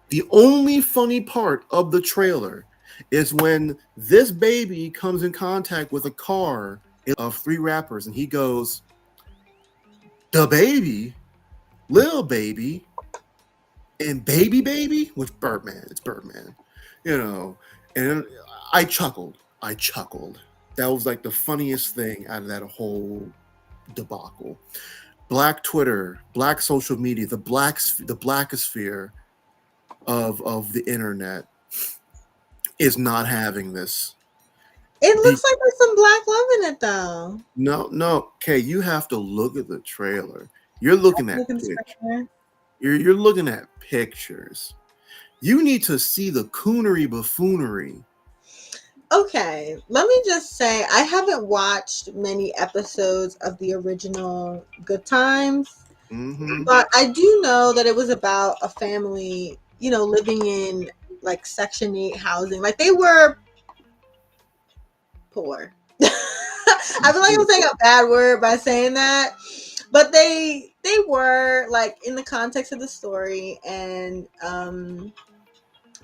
the only funny part of the trailer is when this baby comes in contact with a car of 3 rappers, and he goes, "The baby, Lil Baby, and Baby," which Birdman, it's Birdman, and I chuckled. That was like the funniest thing out of that whole debacle. Black Twitter, black social media, the blackosphere of the internet is not having this. It looks like there's some black love in it though. No. Okay, you have to look at the trailer. You're looking at Looking pictures. straight. You're looking at pictures. You need to see the coonery buffoonery. Okay, let me just say I haven't watched many episodes of the original Good Times, Mm-hmm. but I do know that it was about a family, living in like Section 8 housing. Like they were poor. I feel like I'm saying a bad word by saying that, but they were like in the context of the story, and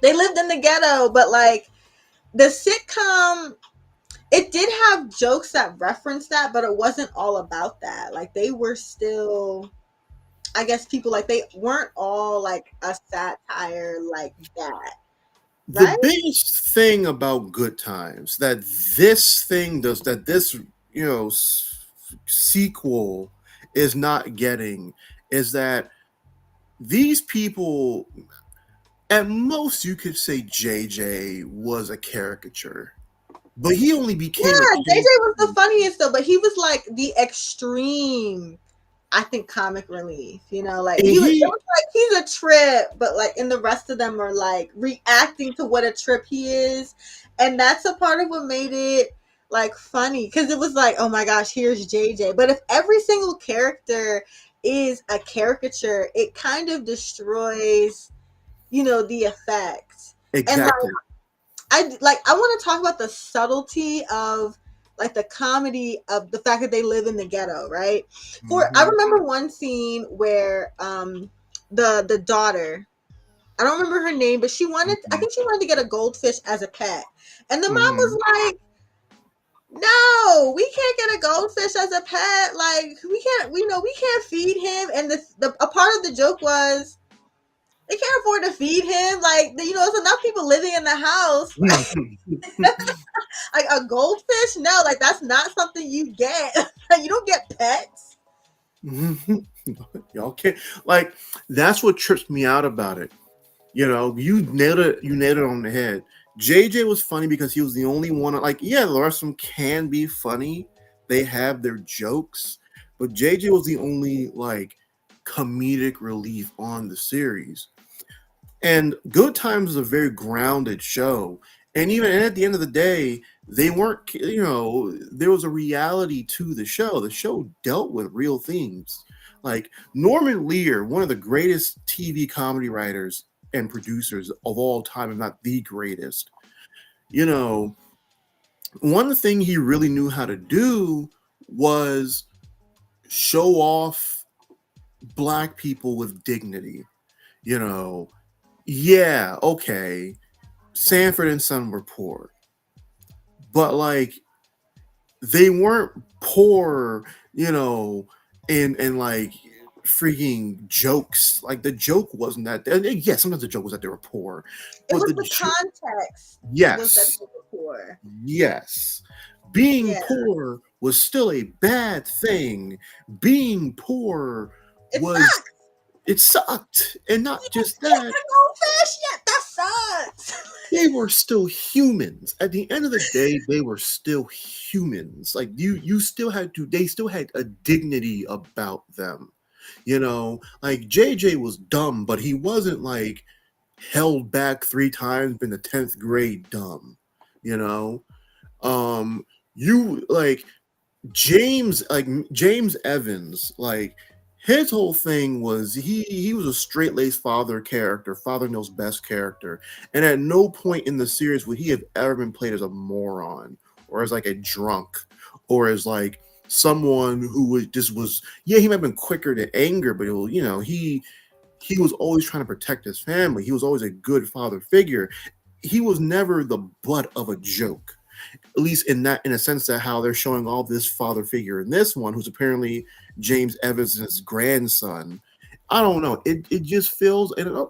they lived in the ghetto, but like the sitcom, it did have jokes that referenced that, but it wasn't all about that. Like they were still, I guess, people, like they weren't all like a satire like that, The right? biggest thing about Good Times that this thing does, that this sequel is not getting, is that these people, at most you could say JJ was a caricature, but he only became a Yeah, JJ was the caricature. funniest though, but he was like the extreme, I think, comic relief. Like And it he was like he's a trip, but like, and the rest of them are like reacting to what a trip he is, and that's a part of what made it like funny, because it was like, oh my gosh, here's JJ. But if every single character is a caricature, it kind of destroys, the effect. And like exactly. I want to talk about the subtlety of like the comedy of the fact that they live in the ghetto, right? I Mm-hmm. remember one scene where the daughter, I don't remember her name, but I Mm-hmm. think she wanted to get a goldfish as a pet. And the mom Mm-hmm. was like, "No, we can't get a goldfish as a pet. Like we can't, we can't feed him." And a part of the joke was, They can't afford to feed him. Like, you know, there's enough people living in the house. Like a goldfish, no, like that's not something you get. You don't get pets. Y'all can't, like, that's what trips me out about it. You know, you nailed it. You nailed it on the head. JJ was funny because he was the only one. Like, yeah, the rest of them can be funny. They have their jokes, but JJ was the only like comedic relief on the series. And Good Times is a very grounded show. And at the end of the day, they weren't, you know, there was a reality to the show. The show dealt with real themes. Like Norman Lear, one of the greatest TV comedy writers and producers of all time, if not the greatest, you know, one thing he really knew how to do was show off black people with dignity. You know, yeah, okay, Sanford and Son were poor, but like they weren't poor, you know, and like freaking jokes. Like the joke wasn't that. Yeah, sometimes the joke was that they were poor, It but was the context. Was that yes, they were poor. yes, being Yeah, poor was still a bad thing. Being poor it was sucks. it sucked, and not just Yeah, that. goldfish. Yeah, that sucks. They were still humans. At the end of the day, they were still humans. Like you still had to. They still had a dignity about them. You know, like JJ was dumb, but he wasn't like held back 3 times in the 10th grade dumb. You know, you like James Evans, like his whole thing was he was a straight laced father character, father knows best character, and at no point in the series would he have ever been played as a moron or as like a drunk or as like someone who was yeah, he might have been quicker to anger, but it was, you know, he was always trying to protect his family. He was always a good father figure. He was never the butt of a joke, at least in a sense that how they're showing all this father figure in this one, who's apparently James Evans' grandson. I don't know. It just feels, and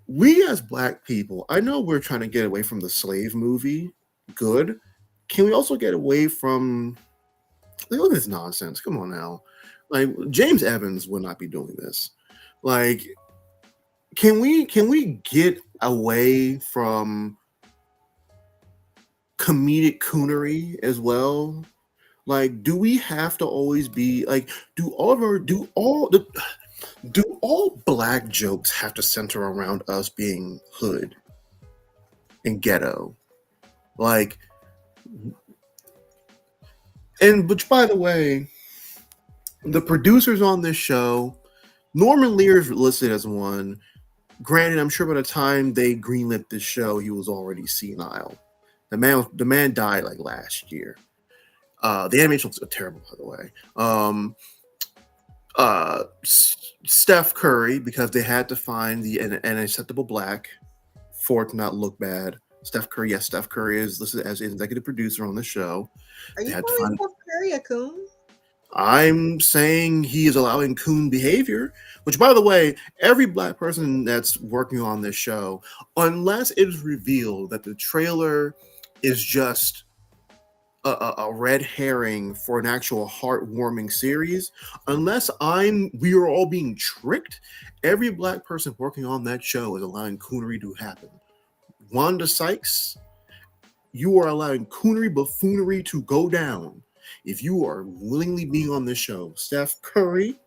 we as black people, I know we're trying to get away from the slave movie. Good. Can we also get away from like, look at this nonsense? Come on now. Like James Evans would not be doing this. Like, can we get away from comedic coonery as well? Like, do we have to always be like, do all black jokes have to center around us being hood and ghetto? Like, and which by the way, the producers on this show, Norman Lear's listed as one. Granted, I'm sure by the time they greenlit this show, he was already senile. The man died like last year. The animation looks terrible, by the way. Steph Curry, because they had to find an acceptable black for it to not look bad. Steph Curry, yes, Steph Curry is listed as an executive producer on the show. Are you calling Steph Curry a coon? I'm saying he is allowing coon behavior, which, by the way, every black person that's working on this show, unless it is revealed that the trailer is just a red herring for an actual heartwarming series, unless we are all being tricked, every black person working on that show is allowing coonery to happen. Wanda Sykes, you are allowing coonery buffoonery to go down if you are willingly being on this show. Steph Curry,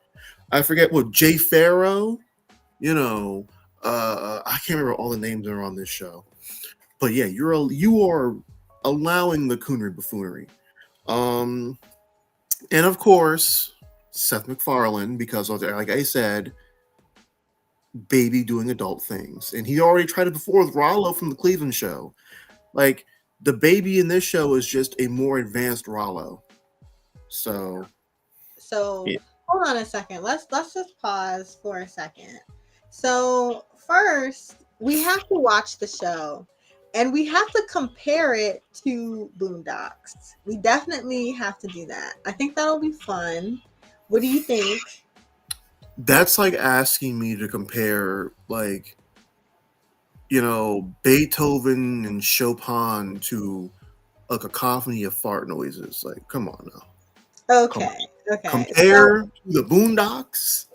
I forget what, Jay Farrow, you know, I can't remember all the names that are on this show, but yeah, you are allowing the coonery buffoonery, and of course Seth MacFarlane, because like I said, baby doing adult things, and he already tried it before with Rollo from the Cleveland Show. Like the baby in this show is just a more advanced Rollo. So yeah. Hold on a second. Let's just pause for a second. So first, we have to watch the show, and we have to compare it to Boondocks. We definitely have to do that. I think that'll be fun. What do you think? That's like asking me to compare, like, Beethoven and Chopin to a cacophony of fart noises. Like, come on now. Come Okay, on. okay. So Compare to the Boondocks.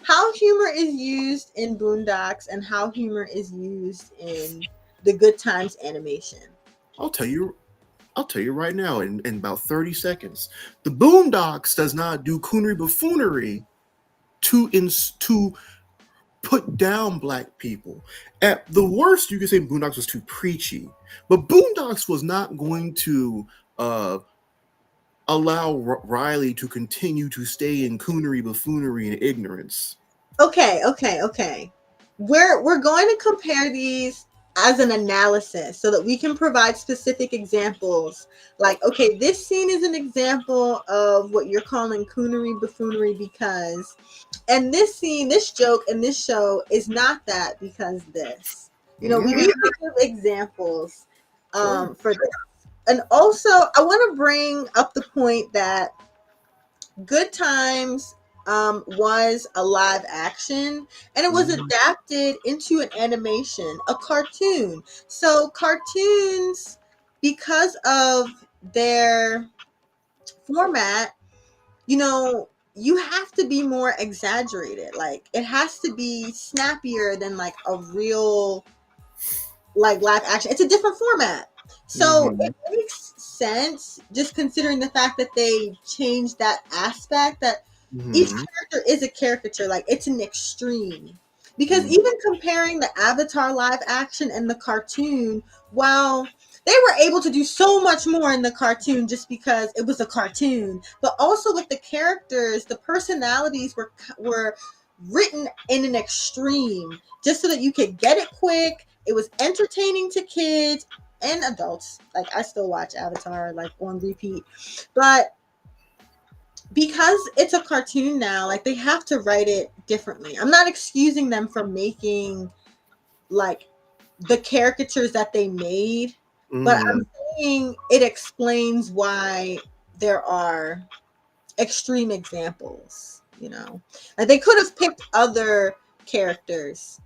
how humor is used in Boondocks and how humor is used in the Good Times animation. I'll tell you I'll tell you right now in about 30 seconds. The Boondocks does not do coonery buffoonery to put down black people. At the worst, you could say Boondocks was too preachy, but Boondocks was not going to uh, allow Riley to continue to stay in coonery, buffoonery, and ignorance. Okay. We're going to compare these as an analysis so that we can provide specific examples. Like, okay, this scene is an example of what you're calling coonery buffoonery because, and this scene, this joke, and this show is not that because this. We need to give examples Sure. for this. And also, I want to bring up the point that Good Times was a live action and it was Mhm. adapted into an animation, a cartoon. So, cartoons, because of their format, you have to be more exaggerated. Like, it has to be snappier than like a real like live action. It's a different format. So Mhm. it makes sense just considering the fact that they changed that aspect that each Mhm. character is a caricature, like it's an extreme. Because Mhm. even comparing the Avatar live action and the cartoon, while they were able to do so much more in the cartoon just because it was a cartoon, but also with the characters, the personalities were written in an extreme just so that you could get it quick. It was entertaining to kids and adults. Like I still watch Avatar like on repeat. But because it's a cartoon now, like they have to write it differently. I'm not excusing them for making like the caricatures that they made, but I'm Mhm. saying it explains why there are extreme examples. Like they could have picked other characters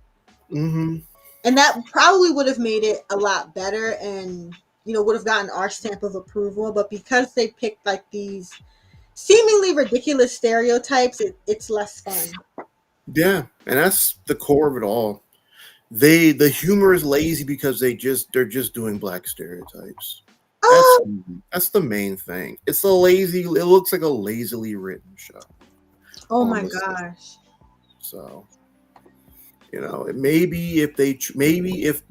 Mhm. and that probably would have made it a lot better and would have gotten our stamp of approval, but because they picked like these seemingly ridiculous stereotypes, it's less fun. Yeah, and that's the core of it all. The humor is lazy because they're just doing black stereotypes. That's Oh, that's the main thing. It's a lazy. It looks like a lazily written show, oh my honestly. gosh. So maybe if maybe if.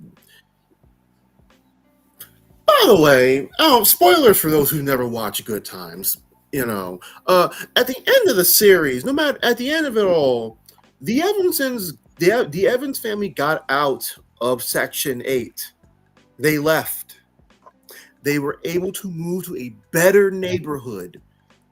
By the way, spoilers for those who never watch Good Times. At the end of the series, no matter at the end of it all, the Evans family got out of Section 8. They left. They were able to move to a better neighborhood.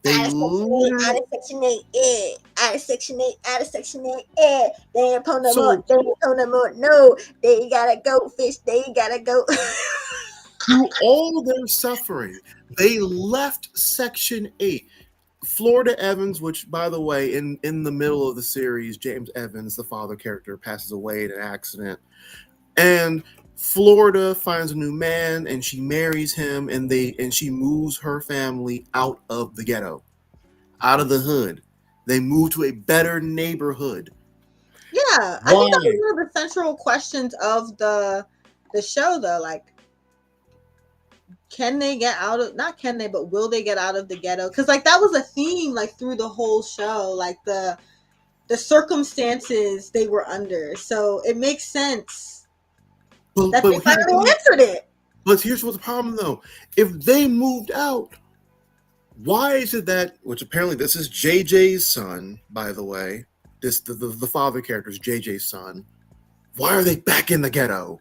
They Out of section eight, out literally of section eight, out of section eight, out of section eight, they ain't put no more, so they ain't put no more, no, they gotta go, fish, they gotta go. through all their suffering, they left Section 8. Florida Evans, which by the way, in the middle of the series, James Evans, the father character, passes away in an accident, and Florida finds a new man, and she marries him, and she moves her family out of the ghetto, out of the hood. They move to a better neighborhood. Yeah, I think that was Why? one of the central questions of the show though. Like, can they get out of, not can they, but will they get out of the ghetto? Because like that was a theme like through the whole show, like the circumstances they were under. So it makes sense But that they but here's the finally thing. answered it. But here's what's the problem though. If they moved out, why is it that, which apparently this is JJ's son, by the way, the father character is JJ's son. Why are they back in the ghetto?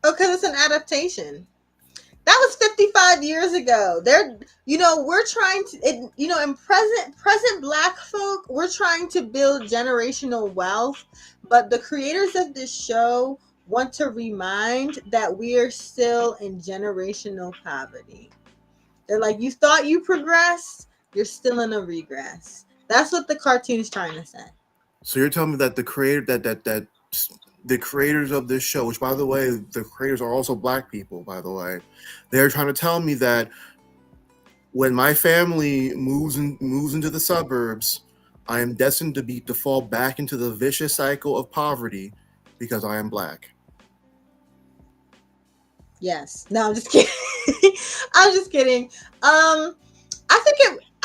Oh, because it's an adaptation. That was 55 years ago. We're trying to, in present black folk, we're trying to build generational wealth, but the creators of this show want to remind that we are still in generational poverty. They're like, you thought you progressed, you're still in a regress. That's what the cartoon is trying to say. So you're telling me that the the creators of this show, which by the way, the creators are also black people, by the way, they're trying to tell me that when my family moves into the suburbs, I am destined to fall back into the vicious cycle of poverty because I am black. Yes. No, I'm just kidding. I'm just kidding.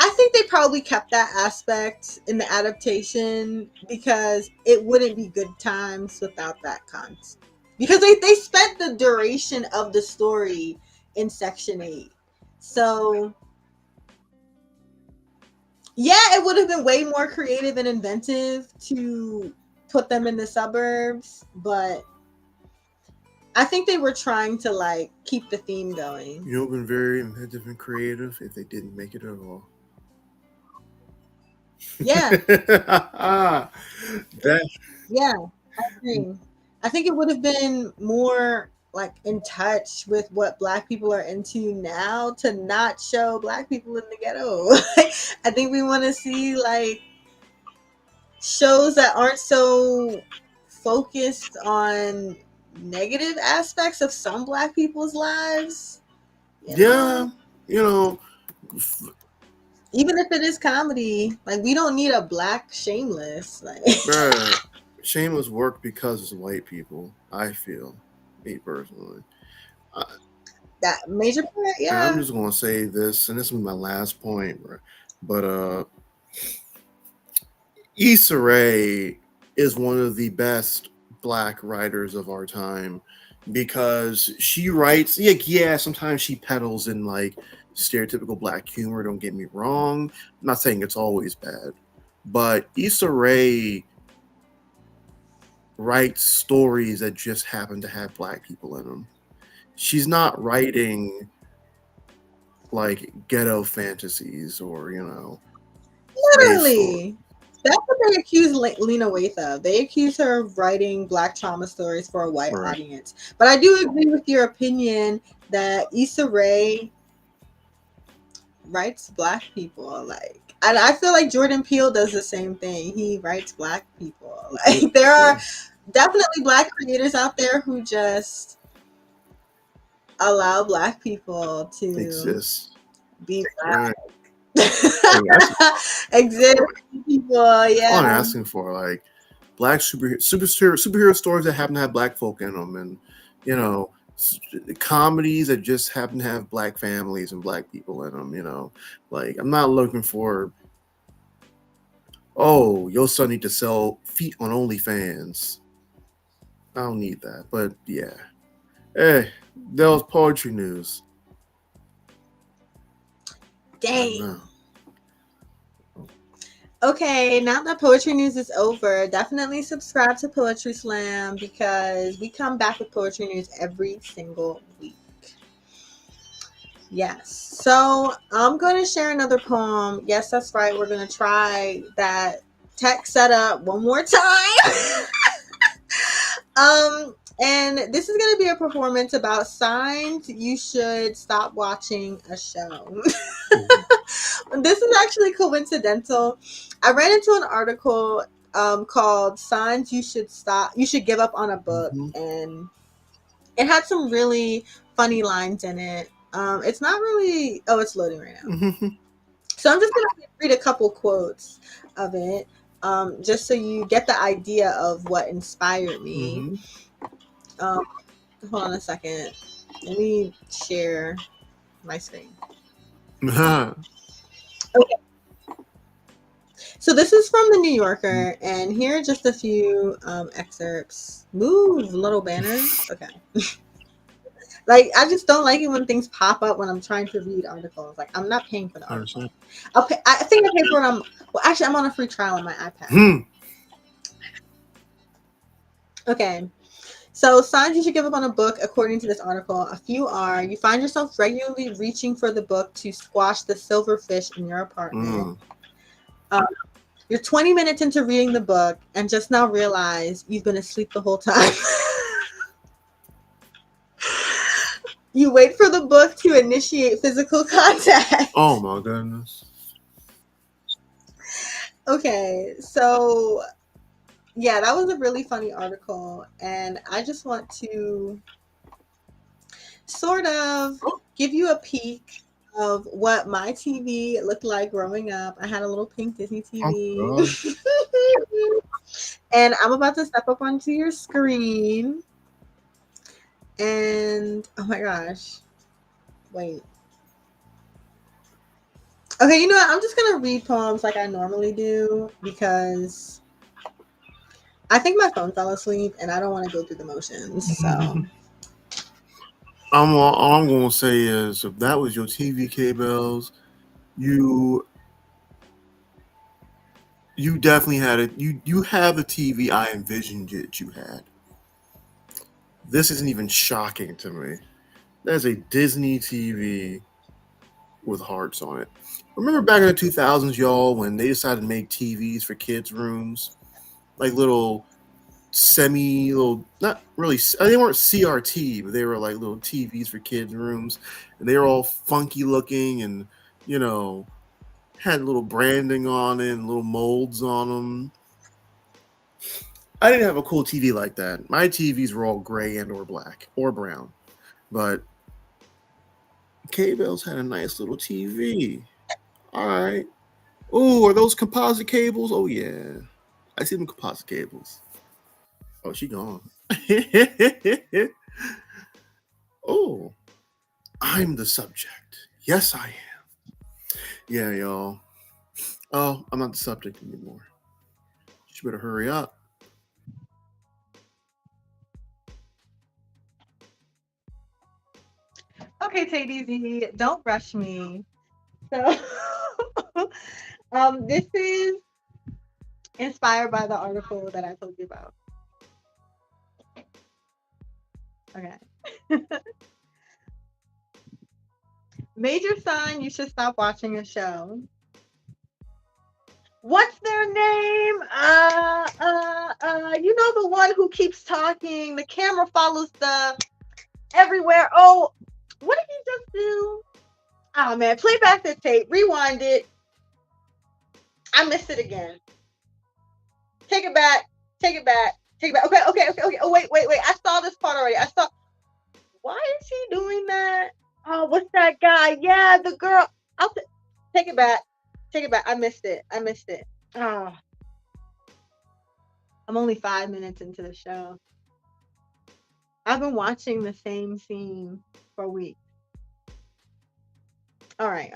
I think they probably kept that aspect in the adaptation because it wouldn't be good times without that content. Because they spent the duration of the story in Section 8. So yeah, it would have been way more creative and inventive to put them in the suburbs, but I think they were trying to like keep the theme going. You know, it would have been very inventive and creative if they didn't make it at all. Yeah. that Yeah, I agree. I think it would have been more like in touch with what black people are into now to not show black people in the ghetto. I think we want to see like shows that aren't so focused on negative aspects of some black people's lives. You yeah, know? you know, Even if it is comedy, like we don't need a black Shameless. Like bruh, Shameless worked because it's white people. I feel, me personally. I, that major part, and I'm yeah. just gonna say this, and this is my last point, bruh. But Issa Rae is one of the best black writers of our time because she writes. Yeah, sometimes she peddles in like stereotypical black humor. Don't get me wrong. I'm not saying it's always bad, but Issa Rae writes stories that just happen to have black people in them. She's not writing like ghetto fantasies or slave stories. Literally. That's what they accuse Lena Waithe of. They accuse her of writing black trauma stories for a white Right. audience. But I do agree with your opinion that Issa Rae writes black people. Like, and I feel like Jordan Peele does the same thing. He writes black people. Like, there are definitely black creators out there who just allow black people to Exist. be black. Right. Exist people, yeah. All I'm asking for, like black superhero stories that happen to have black folk in them, and comedies that just happen to have black families and black people in them. Like I'm not looking for, oh, your son need to sell feet on OnlyFans. I don't need that, but yeah. Hey, that was poetry news. Dang. Okay, now that poetry news is over, definitely subscribe to Poetry Slam because we come back with poetry news every single week. Yes. So I'm going to share another poem. Yes, that's right. We're going to try that tech setup one more time. And this is going to be a performance about signs you should stop watching a show. This is actually coincidental. I ran into an article called Signs You Should Give Up on a Book. And it had some really funny lines in it. It's not really, it's loading right now. So I'm just going to read a couple quotes of it, just so you get the idea of what inspired me. Hold on a second. Let me share my screen. Okay. So this is from the New Yorker, and here are just a few excerpts. Move, little banners. Okay. Like, I just don't like it when things pop up when I'm trying to read articles. Like, I'm not paying for the article. I think I pay for it. Actually, I'm on a free trial on my iPad. Okay. So, signs you should give up on a book, according to this article, a few are: you find yourself regularly reaching for the book to squash the silverfish in your apartment. You're 20 minutes into reading the book and just now realize you've been asleep the whole time. You wait for the book to initiate physical contact. Oh my goodness. Okay, so yeah, that was a really funny article, and I just want to sort of give you a peek of what my TV looked like growing up. I had a little pink Disney Oh TV. God. And I'm about to step up onto your screen. And oh my gosh. Wait. Okay, you know what? I'm just going to read poems like I normally do because I think my phone fell asleep and I don't want to go through the motions. So, All I'm gonna say is, if that was your TV cables, you you definitely had it. You have the TV I envisioned it you had. This isn't even shocking to me. That's a Disney TV with hearts on it. Remember back in the 2000s, y'all, when they decided to make TVs for kids' rooms, like little little, not really, they weren't CRT, but they were like little TVs for kids' rooms, and they were all funky looking, and you know, had little branding on it and little molds on them. I didn't have a cool TV like that. My TVs were all gray and or black or brown, but K-Bell's had a nice little TV. All right. Oh, are those composite cables? Oh yeah, I see them composite cables. Oh, she gone. Oh, I'm the subject. Yes, I am. Yeah, y'all. Oh, I'm not the subject anymore. You better hurry up. okay, TayDZ, don't rush me. So, this is inspired by the article that I told you about. Okay. Major sign you should stop watching a show. What's their name? You know, the one who keeps talking. The camera follows the everywhere. Oh, what did he just do? Oh man, play back the tape, rewind it. I missed it again. Take it back. Take it back. Take it back. Okay. Oh wait. I saw this part already. I saw. Why is he doing that? Oh, what's that guy? Yeah, the girl. Take it back. Take it back. I missed it. Oh, I'm only 5 minutes into the show. I've been watching the same scene for weeks. All right.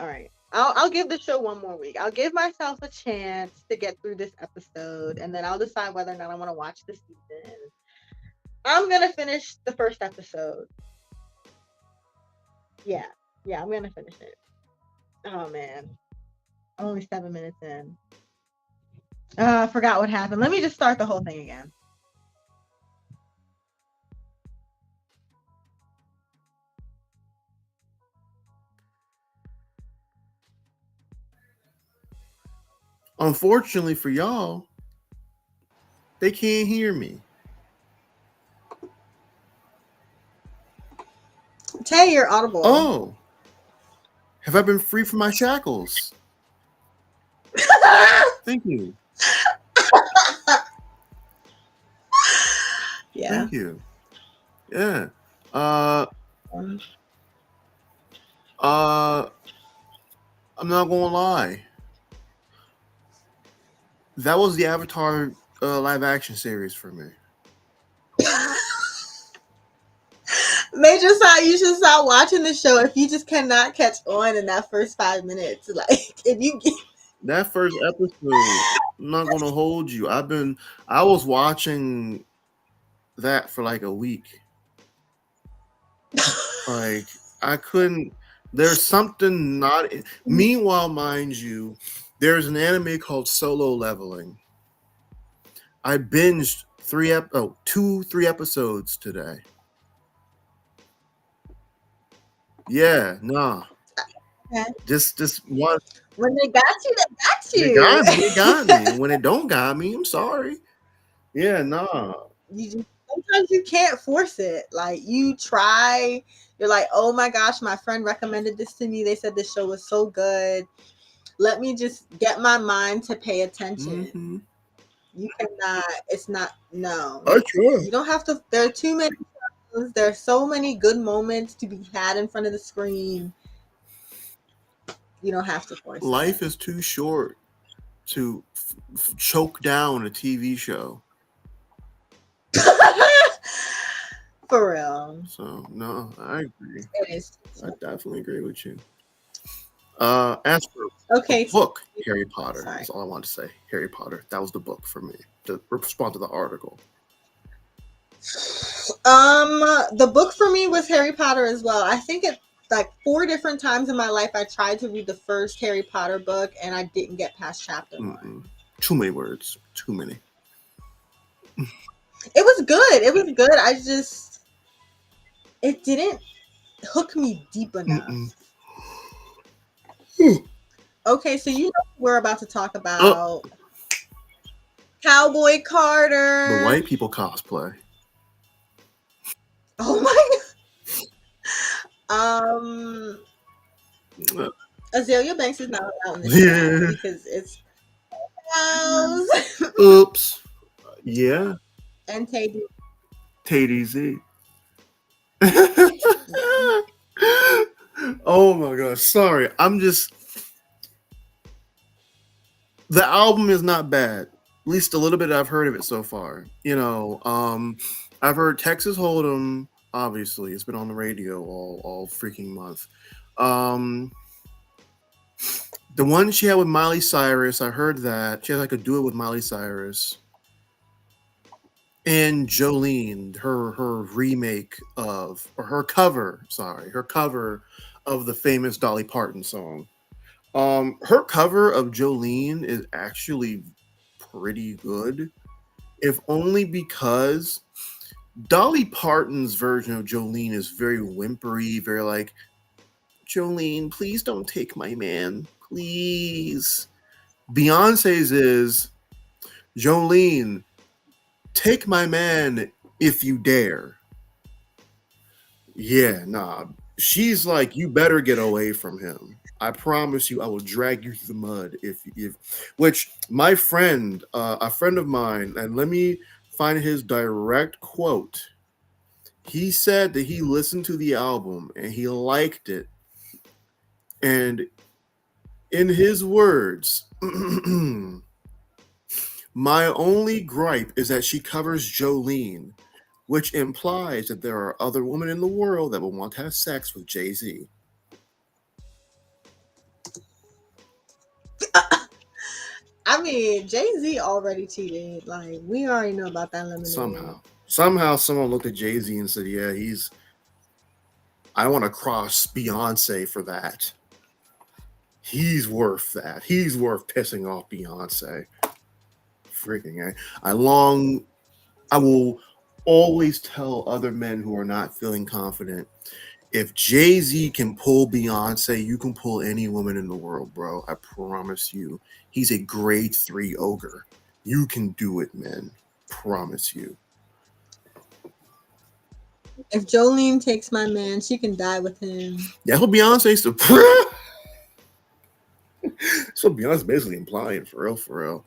I'll give the show one more week. I'll give myself a chance to get through this episode, and then I'll decide whether or not I want to watch the season. I'm gonna finish the first episode. Yeah, I'm gonna finish it. Oh man, I'm only 7 minutes in. I forgot what happened. Let me just start the whole thing again. Unfortunately for y'all, they can't hear me. Tay, you're audible. Oh, have I been free from my shackles? Thank you. Yeah. Thank you. Yeah. I'm not gonna lie. That was the Avatar live action series for me. Major sign you should stop watching the show if you just cannot catch on in that first 5 minutes. Like if you get That first episode, I'm not gonna hold you. I was watching that for like a week. Like I couldn't. There's something not. Meanwhile, mind you, there's an anime called Solo Leveling. I binged 3 episodes today. Yeah, nah. Okay. Just one. When they got you, they got you. They got me. And when it don't got me, I'm sorry. Yeah, nah. You just sometimes you can't force it. Like you try, you're like, oh my gosh, my friend recommended this to me. They said this show was so good. Let me just get my mind to pay attention. Mm-hmm. You cannot, it's not, no. I try. You don't have to, there are too many shows, there are so many good moments to be had in front of the screen. You don't have to force Life it. is too short to choke down a TV show. For real. So no, I agree. It is. I definitely agree with you. As for the Okay. book, Harry Potter, Sorry. that's all I want to say. Harry Potter, that was the book for me. To respond to the article. The book for me was Harry Potter as well. I think it like 4 different times in my life I tried to read the first Harry Potter book and I didn't get past chapter 1. Too many words. Too many. It was good. It was good. I just it didn't hook me deep enough. Okay, so you know we're about to talk about Cowboy Carter. The white people cosplay. Oh my god. Azalea Banks is not allowed in this show because it's Oops. Yeah. and TayDZ. TayDZ. Oh my gosh. Sorry. The album is not bad. At least a little bit I've heard of it so far. I've heard Texas Hold'em, obviously. It's been on the radio all freaking month. The one she had with Miley Cyrus, I heard that. She had like a duet with Miley Cyrus. And Jolene, her remake of, or her cover of the famous Dolly Parton song. Her cover of Jolene is actually pretty good, if only because Dolly Parton's version of Jolene is very whimpery, very like, Jolene, please don't take my man, please. Beyonce's is, Jolene, take my man if you dare. Yeah, nah. She's like, you better get away from him. I promise you, I will drag you through the mud if which my friend, a friend of mine, and let me find his direct quote. He said that he listened to the album and he liked it. And in his words, my only gripe is that she covers Jolene, which implies that there are other women in the world that will want to have sex with Jay-Z. I mean, Jay-Z already cheated. Like, we already know about that lemonade. Somehow someone looked at Jay-Z and said, yeah, I want to cross Beyonce for that. He's worth that. He's worth pissing off Beyonce. Freaking I will always tell other men who are not feeling confident, if Jay-Z can pull Beyonce, you can pull any woman in the world, bro. I promise you. He's a grade 3 ogre. You can do it, man. Promise you. If Jolene takes my man, she can die with him. That's what Beyonce's to. That's what Beyonce's basically implying, for real.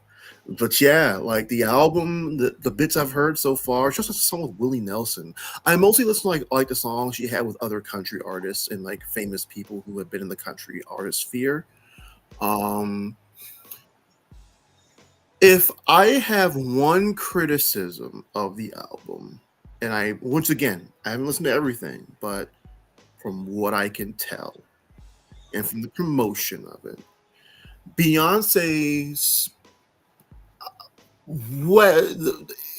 But yeah, like the album, the bits I've heard so far, it's just a song with Willie Nelson. I mostly listen to like the songs she had with other country artists and like famous people who have been in the country artist sphere. If I have one criticism of the album, and I haven't listened to everything, but from what I can tell, and from the promotion of it, Beyonce's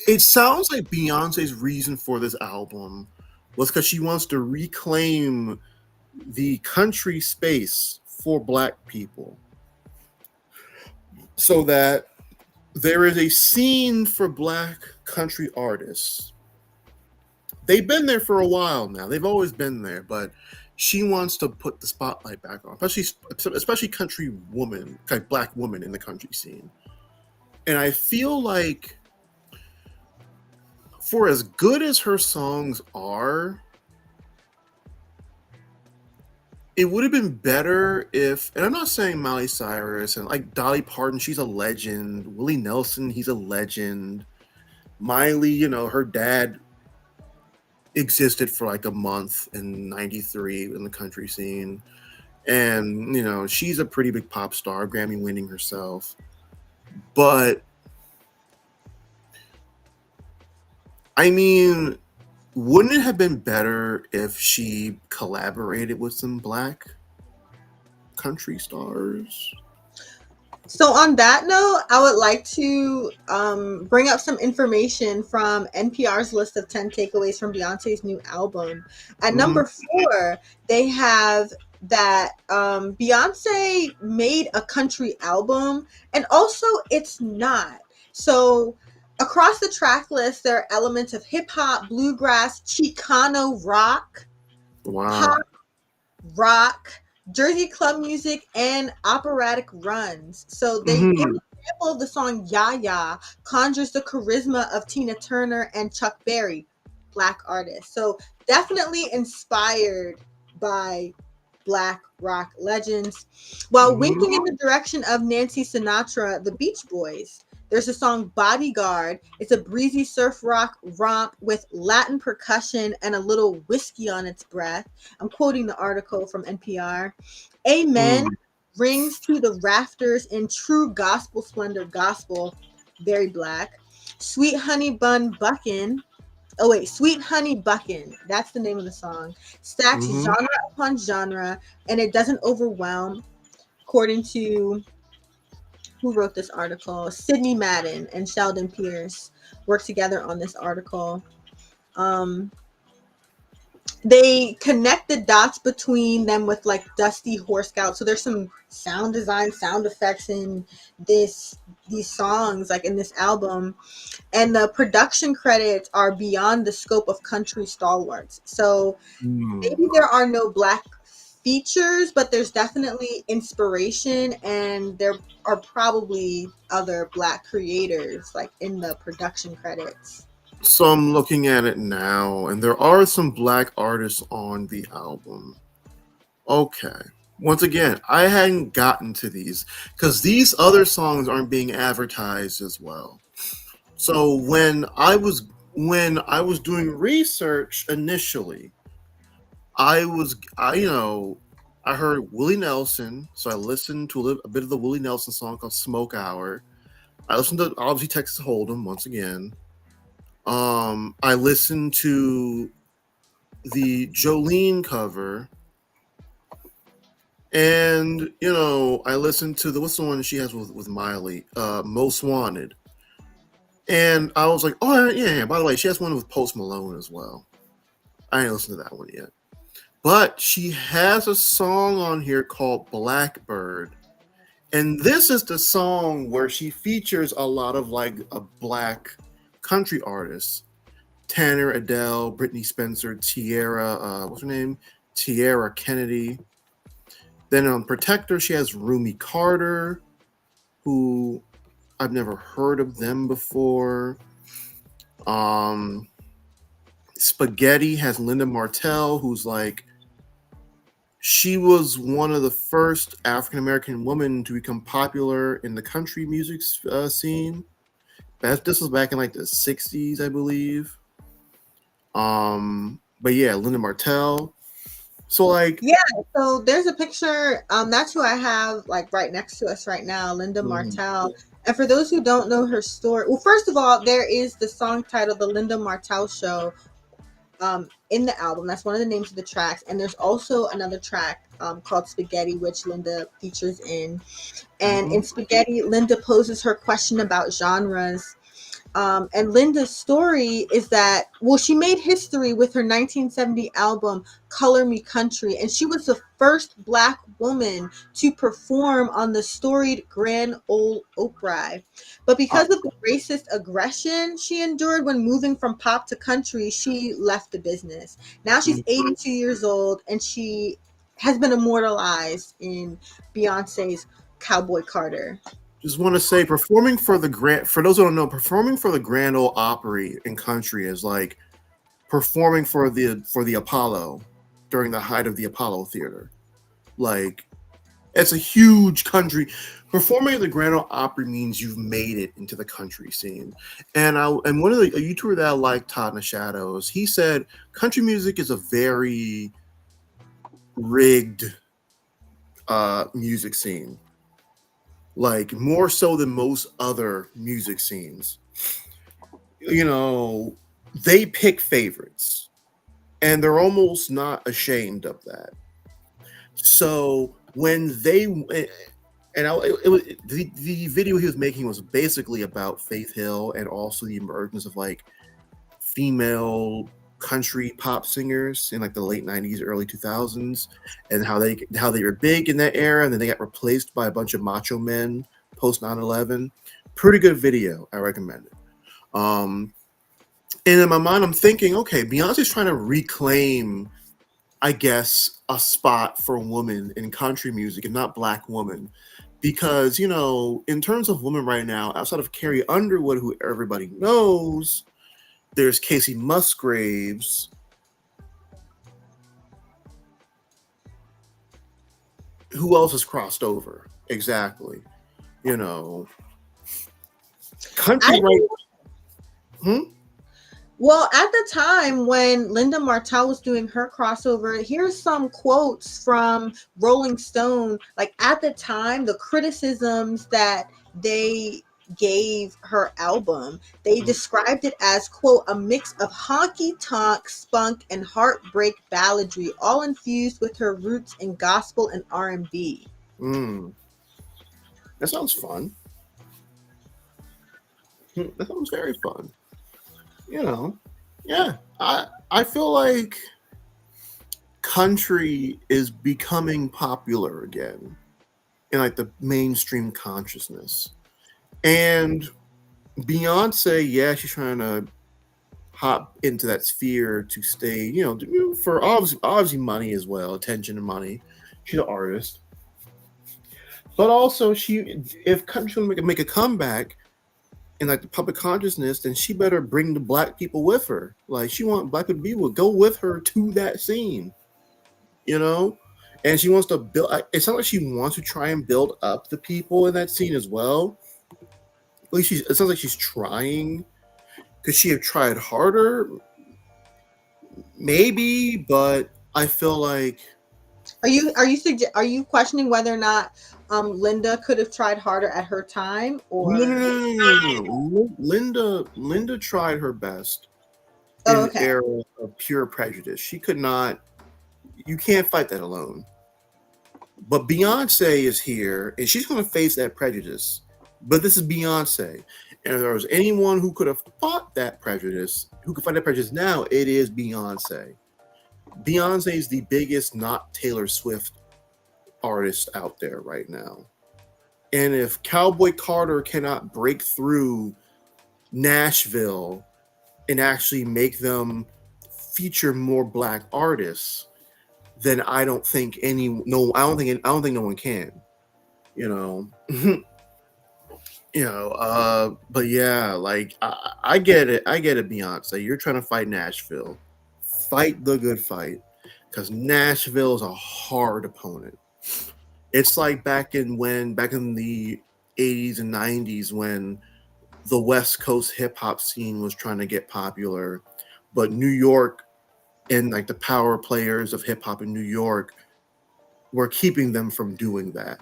it sounds like Beyonce's reason for this album was because she wants to reclaim the country space for Black people, so that there is a scene for Black country artists. They've been there for a while now. They've always been there, but she wants to put the spotlight back on, especially country women, like Black women in the country scene. And I feel like, for as good as her songs are, it would have been better if, and I'm not saying Miley Cyrus and like Dolly Parton, she's a legend. Willie Nelson, he's a legend. Miley, her dad existed for like a month in '93 in the country scene. And, she's a pretty big pop star, Grammy winning herself. But, I mean, wouldn't it have been better if she collaborated with some black country stars? So on that note, I would like to bring up some information from NPR's list of 10 takeaways from Beyonce's new album. At number 4, they have that Beyonce made a country album, and also it's not. So across the track list, there are elements of hip hop, bluegrass, Chicano rock, Wow. pop, rock, Jersey club music, and operatic runs. So they give an example of the song Ya Ya conjures the charisma of Tina Turner and Chuck Berry, black artists. So definitely inspired by black rock legends, while winking in the direction of Nancy Sinatra, the Beach Boys. There's a song Bodyguard. It's a breezy surf rock romp with Latin percussion and a little whiskey on its breath. I'm quoting the article from NPR. Amen rings to the rafters in true gospel splendor gospel, very black. Sweet Honey Buckin'. That's the name of the song. Stacks genre upon genre, and it doesn't overwhelm, according to who wrote this article. Sydney Madden and Sheldon Pierce worked together on this article. They connect the dots between them with like Dusty Horse Scout. So there's some sound design, sound effects in these songs, like in this album. And the production credits are beyond the scope of country stalwarts. So maybe there are no black features, but there's definitely inspiration, and there are probably other black creators like in the production credits. So I'm looking at it now, and there are some black artists on the album. Okay. Once again, I hadn't gotten to these because these other songs aren't being advertised as well. So when I was doing research initially, I heard Willie Nelson, so I listened to a bit of the Willie Nelson song called "Smoke Hour." I listened to obviously Texas Hold'em once again. I listened to the Jolene cover, and I listened to what's the one she has with Miley, Most Wanted, and I was like, oh yeah. By the way, she has one with Post Malone as well. I ain't listened to that one yet, but she has a song on here called Blackbird, and this is the song where she features a lot of like a black country artists: Tanner, Adele, Brittany Spencer, Tierra, what's her name? Tierra Kennedy. Then on Protector, she has Rumi Carter, who I've never heard of them before. Spaghetti has Linda Martell, who's like, she was one of the first African American women to become popular in the country music scene. This was back in like the 60s, I believe. But yeah, Linda Martell. So like, yeah, so there's a picture. That's who I have like right next to us right now, Linda Martell. And for those who don't know her story, well, first of all, there is the song titled "The Linda Martell Show" in the album. That's one of the names of the tracks. And there's also another track called Spaghetti, which Linda features in. And in Spaghetti, Linda poses her question about genres. And Linda's story is that, well, she made history with her 1970 album, Color Me Country, and she was the first Black woman to perform on the storied Grand Ole Opry. But because of the racist aggression she endured when moving from pop to country, she left the business. Now she's 82 years old, and she has been immortalized in Beyonce's Cowboy Carter. Just want to say, performing for the for those who don't know, performing for the Grand Ole Opry in country is like performing for the Apollo during the height of the Apollo Theater. Like, it's a huge country. Performing at the Grand Ole Opry means you've made it into the country scene. And one of a YouTuber that I like, Todd in the Shadows, he said country music is a very rigged music scene. Like, more so than most other music scenes. You know, they pick favorites, and they're almost not ashamed of that. So when they and the video he was making was basically about Faith Hill and also the emergence of like female country pop singers in like the late 90s, early 2000s, and how they were big in that era, and then they got replaced by a bunch of macho men post 9/11. Pretty good video. I recommend it. And in my mind, I'm thinking, okay, Beyonce's trying to reclaim, I guess, a spot for a woman in country music and not black woman. Because, you know, in terms of women right now, outside of Carrie Underwood, who everybody knows, there's Casey Musgraves. Who else has crossed over? Exactly. You know, country right. Well, at the time when Linda Martell was doing her crossover, here's some quotes from Rolling Stone. Like, at the time, the criticisms that they gave her album, they described it as, quote, a mix of honky-tonk, spunk, and heartbreak balladry, all infused with her roots in gospel and R&B. That sounds fun. That sounds very fun. You know, yeah, I feel like country is becoming popular again in like the mainstream consciousness. And Beyonce, yeah, she's trying to hop into that sphere to stay, you know, for obviously money as well, attention and money. She's an artist. But also, if country will make a comeback in like the public consciousness, then she better bring the black people with her. Like, she want black people to be with, go with her to that scene, you know. And she wants to build. It's not like she wants to try and build up the people in that scene as well. At least it sounds like she's trying. Could she have tried harder? Maybe, but I feel like. Are you questioning whether or not Linda could have tried harder at her time? Or No. Linda tried her best in an era of pure prejudice. She could not. You can't fight that alone. But Beyonce is here, and she's going to face that prejudice. But this is Beyonce, and if there was anyone who could have fought that prejudice, who could fight that prejudice now, it is Beyonce. Beyonce is the biggest not Taylor Swift artist out there right now. And if Cowboy Carter cannot break through Nashville and actually make them feature more black artists, then I don't think I don't think no one can. You know. You know, but yeah, like I get it. I get it, Beyonce. You're trying to fight Nashville. Fight the good fight, because Nashville is a hard opponent. It's like back in the 80s and 90s when the West Coast hip hop scene was trying to get popular, but New York and like the power players of hip hop in New York were keeping them from doing that.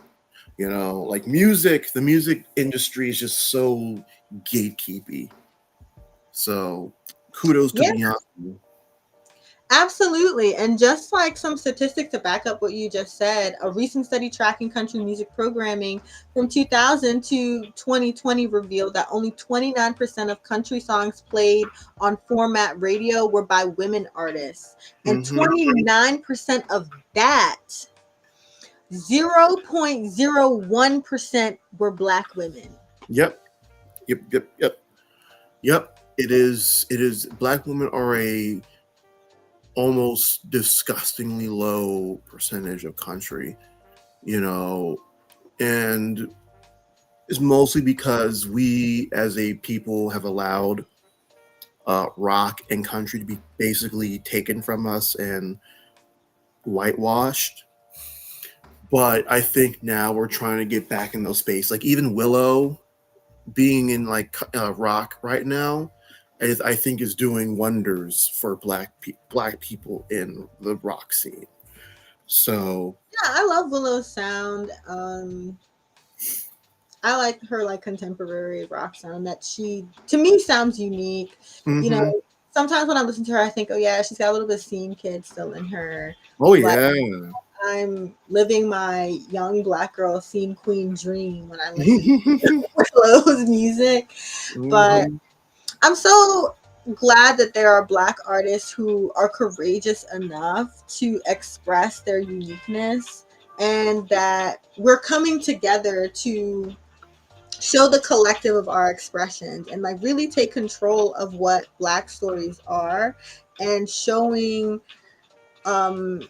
You know, like the music industry is just so gatekeepy. So kudos to Beyonce. Absolutely. And just like some statistics to back up what you just said, a recent study tracking country music programming from 2000 to 2020 revealed that only 29% of country songs played on format radio were by women artists. And 29% of that, 0.01% were black women. Yep. It is black women are a almost disgustingly low percentage of country, you know, and it's mostly because we as a people have allowed rock and country to be basically taken from us and whitewashed. But I think now we're trying to get back in those space. Like even Willow being in like rock right now, I think is doing wonders for black people in the rock scene. So Yeah, I love Willow's sound. I like her like contemporary rock sound that she to me sounds unique. You mm-hmm. know, sometimes when I listen to her, I think, oh yeah, she's got a little bit of Scene Kid still in her. Oh But yeah. I'm living my young black girl scene queen dream when I listen to Willow's music. But Mm-hmm. I'm so glad that there are black artists who are courageous enough to express their uniqueness and that we're coming together to show the collective of our expressions and like really take control of what black stories are and showing um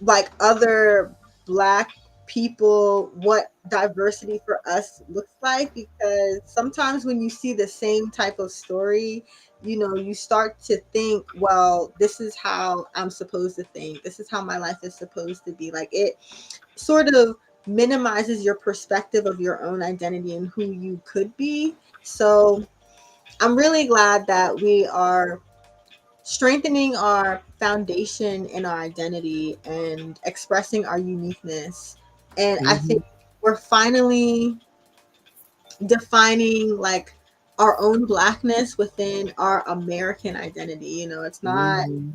like other black people what diversity for us looks like, because sometimes when you see the same type of story, you know, you start to think, well, this is how I'm supposed to think, this is how my life is supposed to be. Like it sort of minimizes your perspective of your own identity and who you could be. So I'm really glad that we are strengthening our foundation in our identity and expressing our uniqueness. And I Mm-hmm. think we're finally defining like our own blackness within our American identity. You know, it's not Mm-hmm.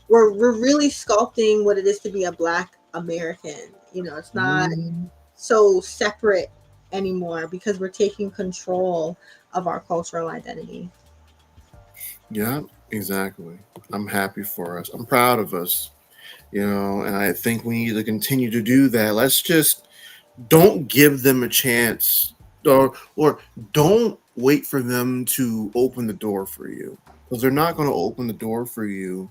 we're really sculpting what it is to be a black American. You know, it's not Mm-hmm. so separate anymore because we're taking control of our cultural identity. Yeah, exactly. I'm happy for us. I'm proud of us. And I think we need to continue to do that. Let's just don't give them a chance, or don't wait for them to open the door for you, because they're not going to open the door for you.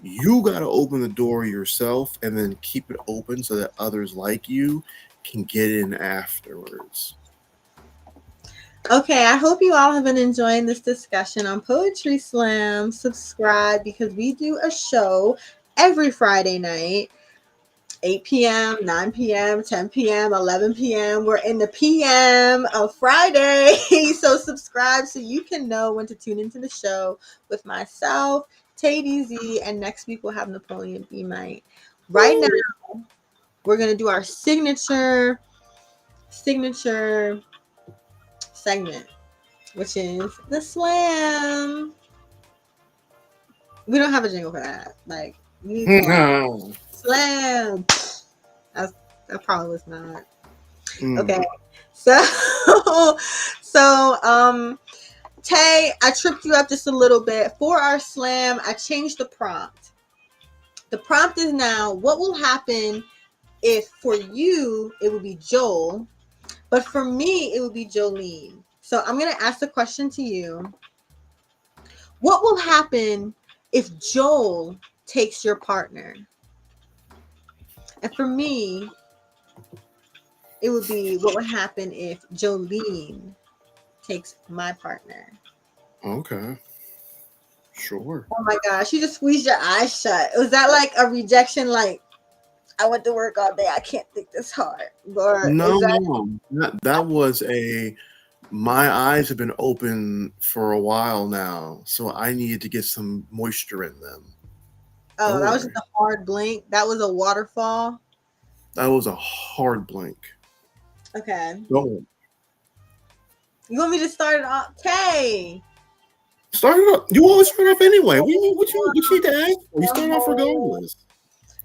You got to open the door yourself and then keep it open so that others like you can get in afterwards. Okay, I hope you all have been enjoying this discussion on Poetry Slam. Subscribe because we do a show every Friday night, 8 p.m., 9 p.m., 10 p.m., 11 p.m. We're in the PM of Friday. So subscribe so you can know when to tune into the show with myself, TayDZ, and next week we'll have Napoleon B. Might. Right now, we're going to do our signature segment, which is the slam. We don't have a jingle for that. Like, you need to like slam. That's, that probably was not Mm. okay. So, so Tay, I tripped you up just a little bit for our slam. I changed the prompt. The prompt is now: what will happen if for you it would be Joel, but for me it would be Jolene? So I'm gonna ask the question to you. What will happen if Joel takes your partner? And for me, it would be what would happen if Jolene takes my partner? Okay, sure. Oh my gosh, you just squeezed your eyes shut. Was that like a rejection? Like, I went to work all day, I can't think this hard. Or No, is that, no, that was a. My eyes have been open for a while now, so I needed to get some moisture in them. oh, Don't that was just worry. a hard blink? That was a waterfall? That was a hard blink. Okay. Don't You want me to start it off? Okay. start it up. You always start off anyway. What you need to ask for? You start off regardless.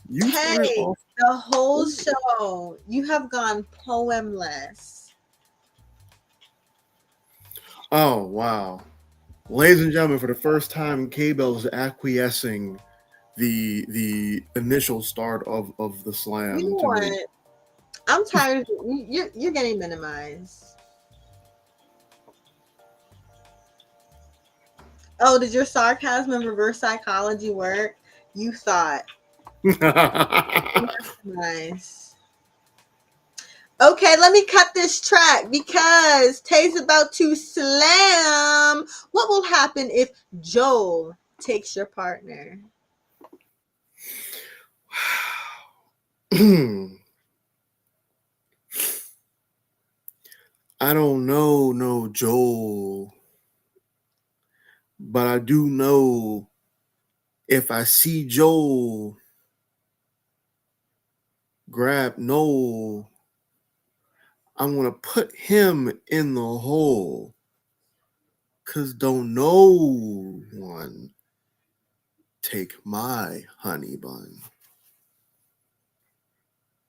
You started Tay, off. the whole show, you have gone poemless. Oh wow, ladies and gentlemen, for the first time, K-Bell is acquiescing the initial start of the You slam know to me. what? I'm tired of you're getting minimized. Oh, did your sarcasm and reverse psychology work? You thought. Nice. Okay, let me cut this track because Tay's about to slam. What will happen if Joel takes your partner? I don't know no Joel, but I do know if I see Joel grab Noel, I'm gonna put him in the hole. Cause don't no one take my honey bun.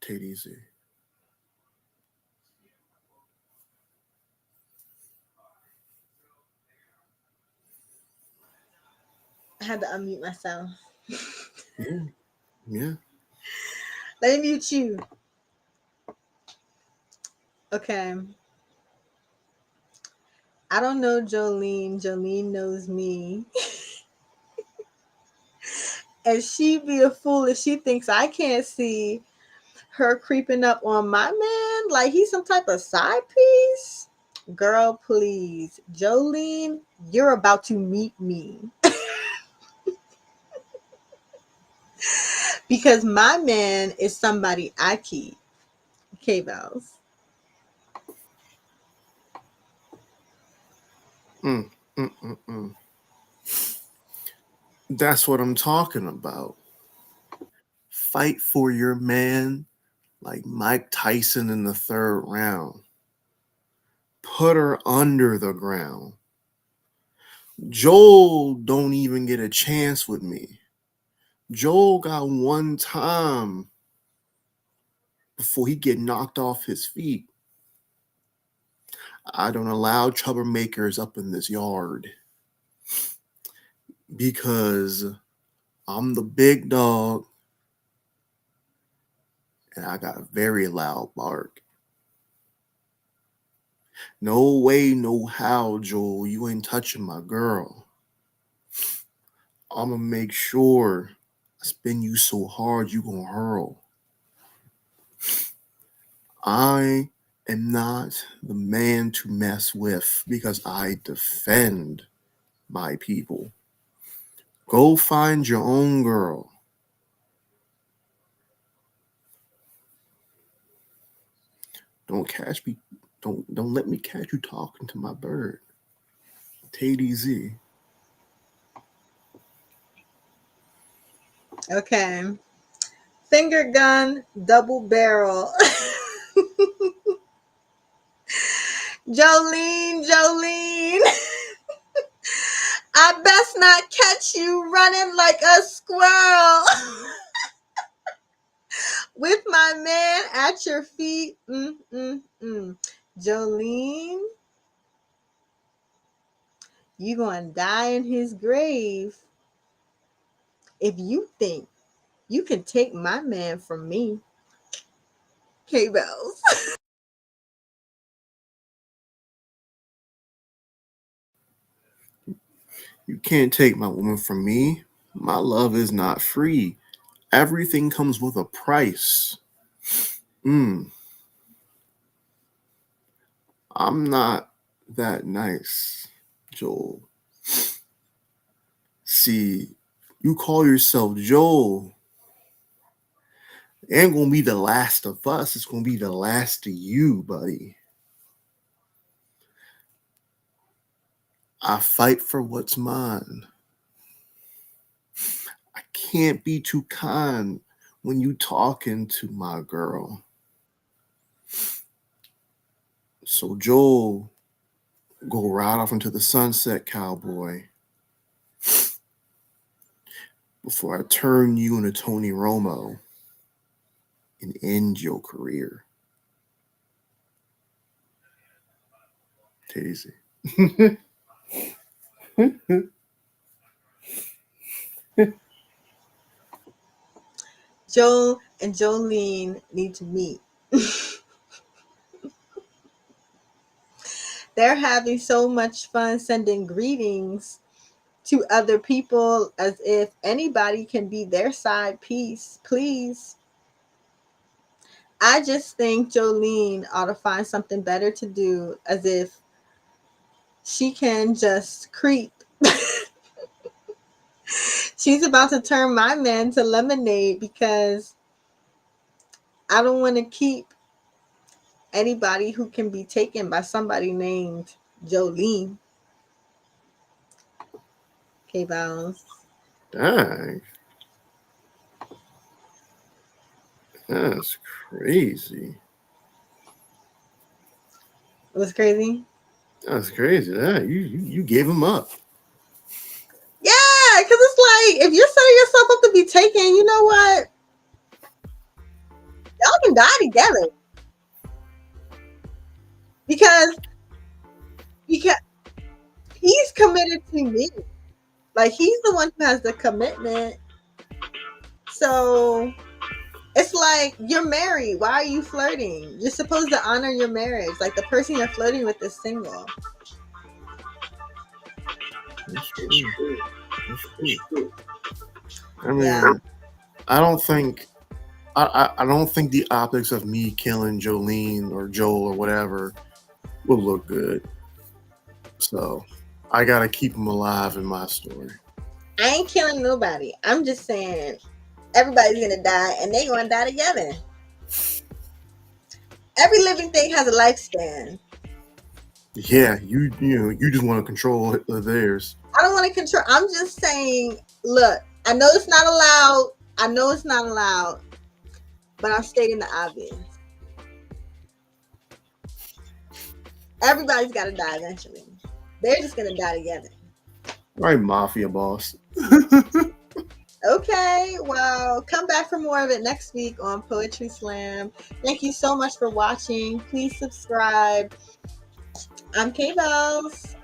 TayDZ. I had to unmute myself. Yeah, yeah. Let me mute you. Okay. I don't know Jolene. Jolene knows me. And she be a fool if she thinks I can't see her creeping up on my man like he's some type of side piece. Girl, please. Jolene, you're about to meet me. Because my man is somebody I keep. Okay, Bellz. Mm, mm, mm, mm. That's what I'm talking about. Fight for your man like Mike Tyson in the third round. Put her under the ground. Joel don't even get a chance with me. Joel got one time before he get knocked off his feet. I don't allow troublemakers up in this yard because I'm the big dog and I got a very loud bark. No way, no how, Joel. You ain't touching my girl. I'ma make sure I spin you so hard you gonna hurl. I am not the man to mess with because I defend my people. Go find your own girl. Don't catch me. Don't let me catch you talking to my bird. TayDZ. Okay. Finger gun, double barrel. Jolene. I best not catch you running like a squirrel. With my man at your feet. Jolene, you gonna die in his grave if you think you can take my man from me. K Bellz. You can't take my woman from me. My love is not free. Everything comes with a price. Mm, I'm not that nice, Joel. See, you call yourself Joel. It ain't gonna be the last of us. It's gonna be the last of you, buddy. I fight for what's mine. I can't be too kind when you talking to my girl. So Joel, go right off into the sunset, cowboy, before I turn you into Tony Romo and end your career. TayDZ. Joel and Jolene need to meet. They're having so much fun sending greetings to other people as if anybody can be their side piece. Please. I just think Jolene ought to find something better to do as if she can just creep. She's about to turn my man to lemonade because I don't want to keep anybody who can be taken by somebody named Jolene. Okay, Bellz. Dang. That's crazy. It was crazy. That's crazy. Yeah, you gave him up. Yeah, because it's like if you're setting yourself up to be taken, you know what? Y'all can die together. Because he's committed to me. Like he's the one who has the commitment. So it's like you're married. Why are you flirting? You're supposed to honor your marriage. Like the person you're flirting with is single. That's true. That's true. I mean, Yeah. I don't think I don't think the optics of me killing Jolene or Joel or whatever will look good. So I gotta keep him alive in my story. I ain't killing nobody. I'm just saying everybody's gonna die and they gonna die together. Every living thing has a lifespan. Yeah, you just want to control theirs. I don't want to control. I'm just saying, look, I know it's not allowed. I know it's not allowed, but I'm stating the obvious. Everybody's got to die eventually. They're just going to die together. Right, mafia boss. Okay, well, come back for more of it next week on Poetry Slam. Thank you so much for watching. Please subscribe. I'm Bellz.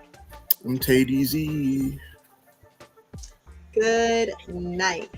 I'm TayDZ. Good night.